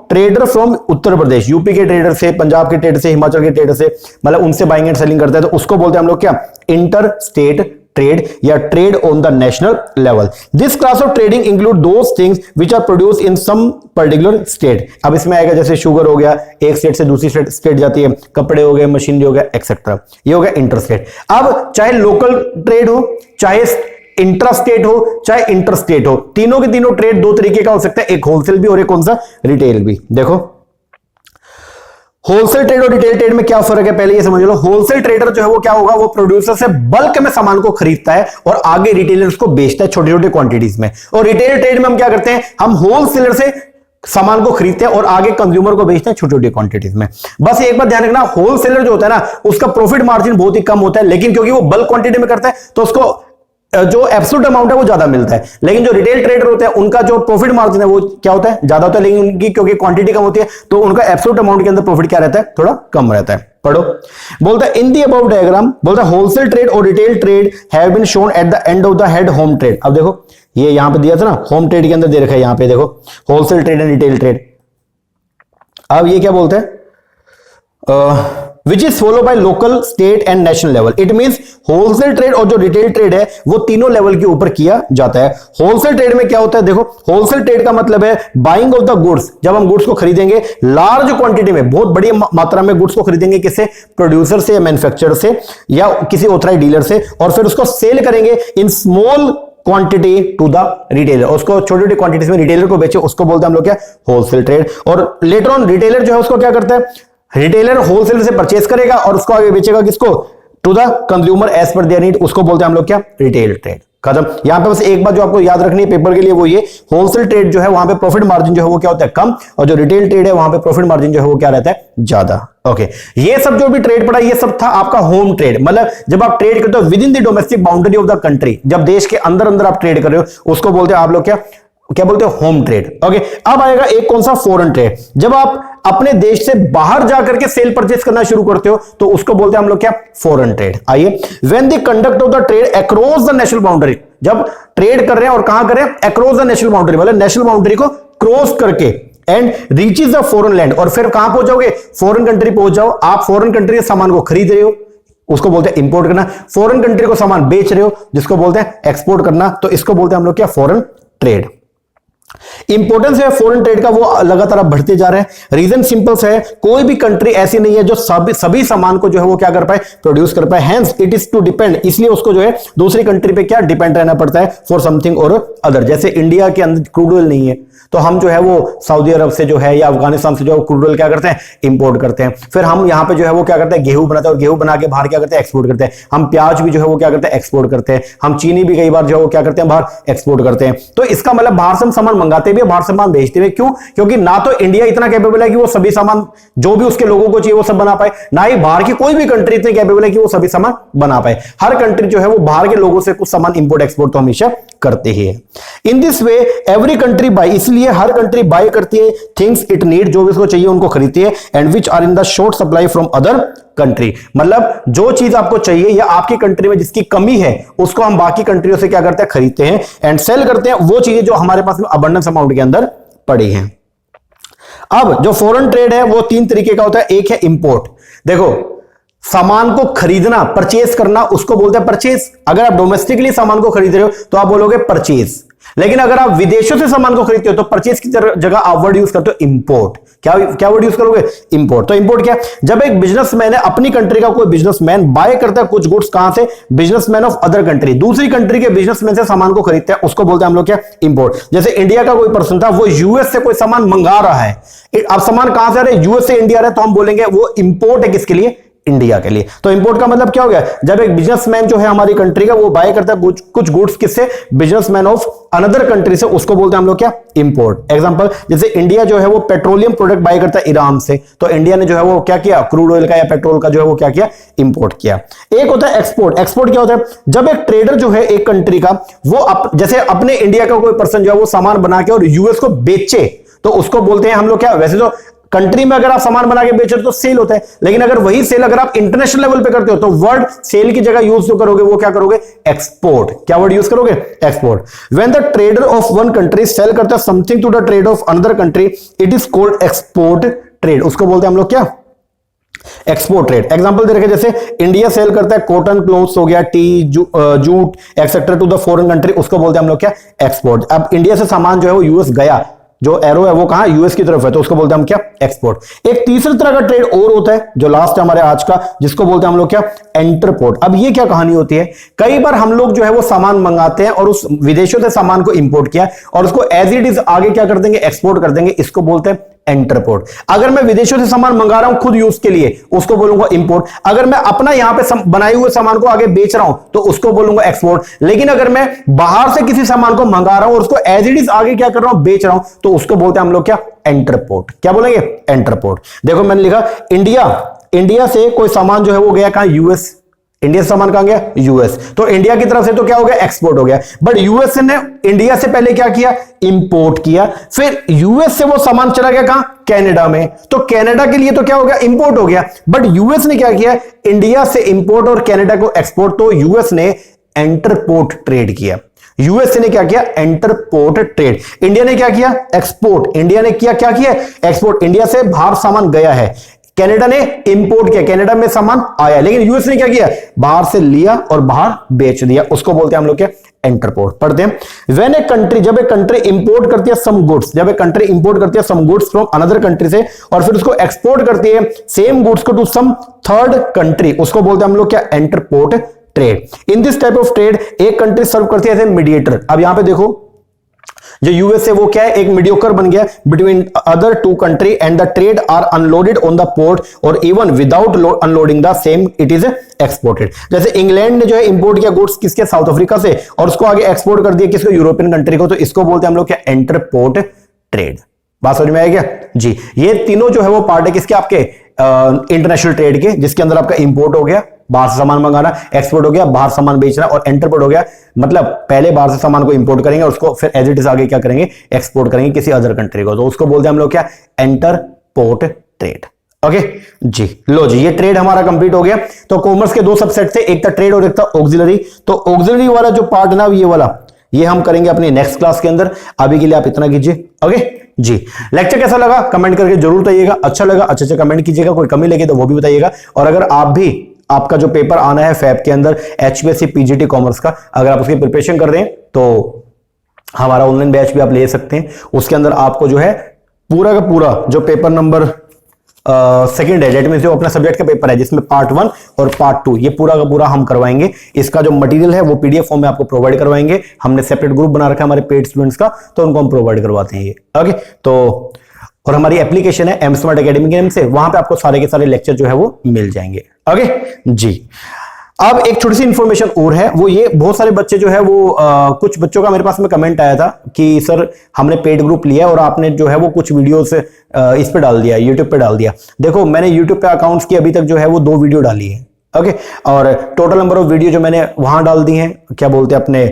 trader from Uttar Pradesh, UP के ट्रेडर से, पंजाब के ट्रेडर से, हिमाचल के ट्रेडर से, मतलब उनसे बाइंग एंड सेलिंग करते हैं, तो उसको बोलते हैं हम लोग क्या, इंटर स्टेट ट्रेड या trade on the national level. This class of trading include those things which are produce in some particular state. अब इसमें आएगा जैसे शुगर हो गया, एक स्टेट से दूसरी स्टेट जाती है, कपड़े हो गए, मशीनरी हो गया, एक्सेट्रा, ये हो गया इंटर स्टेट। अब चाहे लोकल ट्रेड हो, चाहे इंट्रा स्टेट हो, चाहे इंटर स्टेट हो, तीनों के तीनों ट्रेड दो तरीके का हो सकता है, एक होलसेल भी और एक कौन सा, रिटेल भी। देखो होलसेल ट्रेड और रिटेल ट्रेड में क्या फर्क है, पहले ये समझ लो। होलसेल ट्रेडर जो है वो क्या होगा, वो प्रोड्यूसर से बल्क में सामान को खरीदता है और आगे रिटेलर्स को बेचता है छोटे छोटे क्वांटिटीज में। और रिटेल ट्रेड में हम क्या करते हैं, हम होलसेलर से सामान को खरीदते हैं और आगे कंज्यूमर को बेचते हैं छोटी छोटी क्वांटिटीज में। बस एक बात ध्यान रखना, होलसेलर जो होता है ना, उसका प्रॉफिट मार्जिन बहुत ही कम होता है, लेकिन क्योंकि वो बल्क क्वांटिटी में करता है तो उसको जो एब्सोल्यूट अमाउंट है वो ज्यादा मिलता है, लेकिन जो रिटेल ट्रेडर होते हैं उनका जो प्रॉफिट मार्जिन है वो क्या होता है, ज्यादा होता है, लेकिन उनकी क्योंकि क्वांटिटी कम होती है तो उनका एब्सोल्यूट अमाउंट के अंदर प्रॉफिट क्या रहता है, थोड़ा कम रहता है। पढ़ो, बोलता है इन दी अबव डायग्राम, बोलता है होलसेल ट्रेड और retail trade have been shown at the end of the head home trade. अब देखो ये यहां पे दिया था ना, होम ट्रेड के अंदर दे रखा है, यहां पे देखो wholesale trade and retail trade. अब ये क्या बोलते हैं, which is follow by local, state and national level. It means wholesale trade और जो रिटेल ट्रेड है वो तीनों लेवल के ऊपर किया जाता है। होलसेल ट्रेड में क्या होता है, देखो होलसेल ट्रेड का मतलब है बाइंग ऑफ द गुड्स, जब हम गुड्स को खरीदेंगे लार्ज क्वांटिटी में, बहुत बड़ी मात्रा में गुड्स को खरीदेंगे, किससे, प्रोड्यूसर से या मैन्युफैक्चरर से या किसी ऑथराइज्ड डीलर से, और फिर उसको सेल करेंगे in small quantity to the retailer, उसको छोटी छोटी क्वांटिटीज में रिटेलर को बेचे, उसको बोलते हैं हम लोग क्या, होलसेल ट्रेड। और लेटर ऑन रिटेलर जो है उसको क्या करता है, रिटेलर होलसेल से परचेस करेगा और उसको आगे बेचेगा किसको, to the consumer as per their need, उसको बोलते हैं हम लोग क्या, रिटेल ट्रेड। खत्म। यहां पे बस एक बात जो आपको याद रखनी है पेपर के लिए वो ये, होलसेल ट्रेड जो है वहां पे प्रॉफिट मार्जिन जो है वो क्या होता है, कम, और जो रिटेल ट्रेड है वहां पे प्रॉफिट मार्जिन जो है वो क्या रहता है, ज्यादा। ओके, ये सब जो भी ट्रेड पड़ा ये सब था आपका होम ट्रेड, मतलब जब आप ट्रेड करते हो with in the domestic boundary of the country, जब देश के अंदर अंदर आप ट्रेड कर रहे हो उसको बोलते हैं आप लोग क्या बोलते हो, होम ट्रेड। ओके, अब आएगा एक कौन सा, फॉरेन ट्रेड। जब आप अपने देश से बाहर जाकर के सेल परचेस करना शुरू करते हो तो उसको बोलते हैं हम लोग क्या, फॉरेन ट्रेड। आइए, when the conduct of the trade across the national boundary, जब ट्रेड कर रहे हैं और कहां कर रहे हैं, अक्रॉस द नेशनल बाउंड्री, मतलब नेशनल बाउंड्री को क्रॉस करके, and reaches the foreign land, और फिर कहां पहुंच जाओगे, फॉरेन कंट्री पहुंच जाओ। आप फॉरेन कंट्री के सामान को खरीद रहे हो, उसको बोलते हैं इंपोर्ट करना, फॉरेन कंट्री को सामान बेच रहे हो जिसको बोलते हैं एक्सपोर्ट करना, तो इसको बोलते हैं हम लोग क्या, फॉरेन ट्रेड। इंपोर्टेंस है फॉरेन ट्रेड का वो लगातार अब बढ़ते जा रहे हैं। रीजन सिंपल है, कोई भी कंट्री ऐसी नहीं है जो सभी सामान को जो है वो क्या कर पाए, प्रोड्यूस कर पाए, hence it is to depend, इसलिए उसको जो है दूसरी कंट्री पे क्या डिपेंड रहना पड़ता है फॉर समथिंग और अदर। जैसे इंडिया के अंदर क्रूड ऑयल नहीं है तो हम जो है वो सऊदी अरब से जो है या अफगानिस्तान से जो है क्रूड ऑयल क्या करते हैं, इंपोर्ट करते हैं। फिर हम यहां पे जो है वो क्या करते हैं, गेहूं बनाते हैं और गेहूं बना के बाहर क्या करते हैं, एक्सपोर्ट करते हैं। हम प्याज भी जो है वो क्या करते हैं, एक्सपोर्ट करते हैं। हम चीनी भी कई बार जो है वो क्या करते हैं, बाहर एक्सपोर्ट करते हैं। तो इसका मतलब बाहर से हम सामान मंगाते भी, बाहर से सामान भेजते हुए, क्यों, क्योंकि ना तो इंडिया इतना कैपेबल है कि वो सभी सामान जो भी उसके लोगों को चाहिए वो सब बना पाए, ना ही बाहर की कोई भी कंट्री इतनी कैपेबल है कि वो सभी सामान बना पाए। हर कंट्री जो है वो बाहर के लोगों से कुछ सामान इंपोर्ट एक्सपोर्ट तो हमेशा करते ही है। In this way every country bye, इसलिए हर कंट्री बाय करती है थिंग्स इट नीड, जो भी उसको चाहिए उनको खरीदती है, and which are in the short supply from other country, मतलब जो चीज आपको चाहिए या आपकी कंट्री में जिसकी कमी है उसको हम बाकी कंट्रियों से क्या करते हैं, खरीदते हैं एंड सेल करते हैं वो चीजें जो हमारे पास में अबंडेंस अमाउंट के अंदर पड़ी हैं। अब जो फॉरेन ट्रेड है वो तीन तरीके का होता है। एक है इंपोर्ट, देखो सामान को खरीदना, परचेज करना, उसको बोलते हैं परचेज। अगर आप डोमेस्टिकली सामान को खरीद रहे हो तो आप बोलोगे परचेज, लेकिन अगर आप विदेशों से सामान को खरीदते हो तो परचेज की जगह आप वर्ड यूज करते हो इंपोर्ट। क्या वर्ड यूज करोगे, इंपोर्ट। तो इंपोर्ट क्या, जब एक बिजनेसमैन है, अपनी कंट्री का कोई बिजनेसमैन बाय करता है कुछ गुड्स, कहां से, बिजनेसमैन ऑफ अदर कंट्री, दूसरी कंट्री के बिजनेसमैन से सामान को खरीदते हैं, उसको बोलते हैं हम लोग क्या, इंपोर्ट। जैसे इंडिया का कोई पर्सन था, वो यूएस से कोई सामान मंगा रहा है, अब सामान कहां से आ रहा है, यूएस से इंडिया आ रहा है, तो हम बोलेंगे वो इंपोर्ट है, किसके लिए, इंडिया के लिए। तो इंपोर्ट का मतलब क्या हो गया, जब एक बिजनेसमैन जो है हमारी कंट्री का वो बाय करता है कुछ गुड्स, किससे, बिजनेसमैन ऑफ अनदर कंट्री से, उसको बोलते हैं हम लोग क्या, इंपोर्ट। एग्जांपल, जैसे इंडिया जो है वो पेट्रोलियम प्रोडक्ट बाय करता है ईरान से, तो इंडिया ने जो है वो क्या किया, क्रूड ऑयल का या पेट्रोल का जो है वो क्या किया, इंपोर्ट किया। एक होता है एक्सपोर्ट। एक्सपोर्ट क्या होता है, जब एक ट्रेडर जो है एक कंट्री का वो जैसे अपने इंडिया का कोई पर्सन जो है वो सामान बना के और यूएस को बेचे, तो उसको बोलते हैं हम लोग क्या, वैसे तो कंट्री में अगर आप सामान बना के बेच रहे हो तो सेल होता है, लेकिन अगर वही सेल अगर आप इंटरनेशनल लेवल पे करते हो तो वर्ड सेल की जगह यूज जो करोगे वो क्या करोगे, एक्सपोर्ट। क्या वर्ड यूज करोगे, export. When the trader of one country sale करता है something to the trade of another country, it is called export trade, उसको बोलते हैं हम लोग क्या, एक्सपोर्ट ट्रेड। एग्जांपल दे रखे, जैसे इंडिया सेल करता है कॉटन क्लोथ्स हो गया, tea, jute etcetera to the foreign country, उसको बोलते हैं हम लोग क्या, एक्सपोर्ट। अब इंडिया से सामान जो है वो यूएस गया, जो एरो है वो कहां, यूएस की तरफ है, तो उसको बोलते हैं हम क्या, एक्सपोर्ट। एक तीसरे तरह का ट्रेड और होता है जो लास्ट है हमारे आज का, जिसको बोलते हैं हम लोग क्या, एंटरपोर्ट। अब ये क्या कहानी होती है, कई बार हम लोग जो है वो सामान मंगाते हैं और उस विदेशों से सामान को इंपोर्ट किया और उसको एज इट इज आगे क्या कर देंगे, एक्सपोर्ट कर देंगे, इसको बोलते हैं एंटरपोर्ट। अगर मैं विदेशों से सामान मंगा रहा हूं खुद यूज के लिए, उसको बोलूंगा इंपोर्ट। अगर मैं अपना यहां पे बनाए हुए सामान को आगे बेच रहा हूं तो उसको बोलूंगा एक्सपोर्ट। लेकिन अगर मैं बाहर से किसी सामान को मंगा रहा हूं और उसको एज इट इज आगे क्या कर रहा हूं, बेच रहा हूं, तो उसको बोलते हैं हम लोग क्या, एंटरपोर्ट। क्या बोलेंगे, एंटरपोर्ट। देखो मैंने लिखा इंडिया से कोई सामान जो है वो गया कहां, यूएस। इंडिया से सामान कहां गया? यूएस। तो इंडिया की तरफ से तो क्या हो गया? एक्सपोर्ट हो गया। बट यूएस ने इंडिया से पहले क्या किया? इंपोर्ट किया। फिर यूएस से वो सामान चला गया कहां? कनाडा में। तो कनाडा के लिए तो क्या हो गया? इंपोर्ट हो गया। बट यूएस ने क्या किया? इंडिया से इंपोर्ट और कनाडा को एक्सपोर्ट। तो यूएस ने इंटरपोर्ट ट्रेड किया। यूएसए ने क्या किया? Interport trade. इंडिया ने क्या किया? एक्सपोर्ट। इंडिया ने किया क्या किया? एक्सपोर्ट। इंडिया से बाहर सामान गया है, कनाडा ने इंपोर्ट किया, कनाडा में सामान आया, लेकिन यूएस ने क्या किया? बाहर से लिया और बाहर बेच दिया। उसको बोलते हैं हम लोग क्या? इंटरपोर्ट। पढ़ते हैं व्हेन ए कंट्री, जब एक कंट्री इंपोर्ट करती है सम गुड्स, जब एक कंट्री इंपोर्ट करती है some goods from another country से और फिर उसको एक्सपोर्ट करती है सेम गुड्स को टू सम थर्ड कंट्री, उसको बोलते हैं हम लोग क्या? Interport trade. In this type of trade एक कंट्री सर्व करती है एज ए मीडिएटर। अब यहां पे देखो जो यूएस है वो क्या है? एक मीडियोकर बन गया between other two country and the trade are unloaded on the port और even without unloading the same it is exported. जैसे इंग्लैंड ने जो है इंपोर्ट किया गुड्स किसके? साउथ अफ्रीका से, और उसको आगे एक्सपोर्ट कर दिया किसको? यूरोपियन कंट्री को। तो इसको बोलते हैं हम लोग क्या? Interport trade. बात समझ में आएगा जी? ये तीनों जो है वो पार्ट है किसके? आपके इंटरनेशनल ट्रेड के, जिसके अंदर आपका इंपोर्ट हो गया, बाहर से सामान मंगाना, एक्सपोर्ट हो गया, बाहर सामान बेचना, और इंटरपोर्ट हो गया मतलब पहले बाहर से सामान को इंपोर्ट करेंगे और उसको फिर एज इट इज आगे क्या करेंगे? एक्सपोर्ट करेंगे किसी अदर कंट्री को। तो उसको बोलते हैं हम लोग क्या? Interport trade. ओके जी, लो जी, ये ट्रेड हमारा कंप्लीट हो गया। तो कॉमर्स के दो सबसेट थे, एक था ट्रेड और एक था ऑक्सिलरी। तो ऑक्सिलरी वाला जो पार्ट ना, ये वाला, ये हम करेंगे अपनी नेक्स्ट क्लास के अंदर। अभी के लिए आप इतना कीजिए। ओके जी, लेक्चर कैसा लगा कमेंट करके जरूर बताइएगा। अच्छा लगा अच्छे से कमेंट कीजिएगा, कोई कमी लगे तो वो भी बताइएगा। और अगर आप भी, आपका जो पेपर आना है फैब के अंदर एचपीएससी पीजीटी कॉमर्स का, अगर आप उसकी प्रिपरेशन कर रहे हैं तो हमारा ऑनलाइन बैच भी आप ले सकते हैं। उसके अंदर आपको जो है पूरा का पूरा जो पेपर नंबर सेकंड है, डेट में जो अपना सब्जेक्ट का पेपर है जिसमें पार्ट 1 और पार्ट 2 ये पूरा का पूरा हम करवाएंगे। इसका जो मटेरियल है वो पीडीएफ फॉर्म में आपको प्रोवाइड करवाएंगे। हमने सेपरेट ग्रुप बना रखा है हमारे पेड स्टूडेंट्स का, तो उनको हम प्रोवाइड करवाते हैं ये। ओके, तो और हमारी एप्लीकेशन है एम स्मार्ट एकेडमी के नाम से, वहां पे आपको सारे के सारे लेक्चर जो है वो मिल जाएंगे। ओके जी, अब एक छोटी सी इंफॉर्मेशन और है, वो ये बहुत सारे बच्चे जो है वो कुछ बच्चों का मेरे पास में कमेंट आया था कि सर हमने पेड ग्रुप लिया और आपने जो है वो कुछ वीडियोस इस पे डाल दिया, यूट्यूब पे डाल दिया। देखो मैंने यूट्यूब पे अकाउंट्स की अभी तक जो है वो 2 वीडियो डाली है। ओके, और टोटल नंबर ऑफ वीडियो जो मैंने वहां डाल दी है, क्या बोलते हैं अपने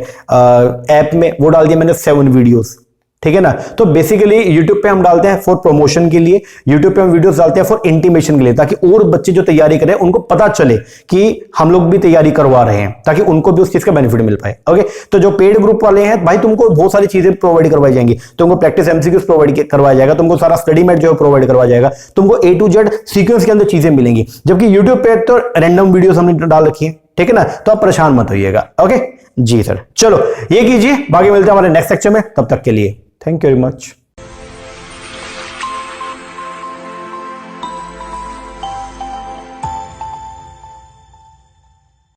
ऐप में, वो डाल दिया मैंने 7 वीडियोस। ठीक है ना। तो बेसिकली YouTube पे हम डालते हैं फॉर प्रमोशन के लिए, YouTube पे हम वीडियोस डालते हैं फॉर इंटीमेशन के लिए, ताकि और बच्चे जो तैयारी करें उनको पता चले कि हम लोग भी तैयारी करवा रहे हैं, ताकि उनको भी उस चीज का बेनिफिट मिल पाए। ओके, तो जो पेड ग्रुप वाले हैं भाई, तुमको बहुत सारी चीजें प्रोवाइड करवाई जाएंगी, तुमको प्रैक्टिस एमसीक्यूज प्रोवाइड करवाया जाएगा, तुमको सारा स्टडी मैट जो है प्रोवाइड करवाया जाएगा, तुमको A to Z सीक्वेंस के अंदर चीजें मिलेंगी। जबकि यूट्यूब पे तो रैंडम वीडियोस हमने डाल रखी है। ठीक है ना, तो आप परेशान मत होइएगा। ओके जी सर, चलो ये कीजिए, बाकी मिलते हैं हमारे नेक्स्ट लेक्चर में, तब तक के लिए थैंक यू वेरी मच।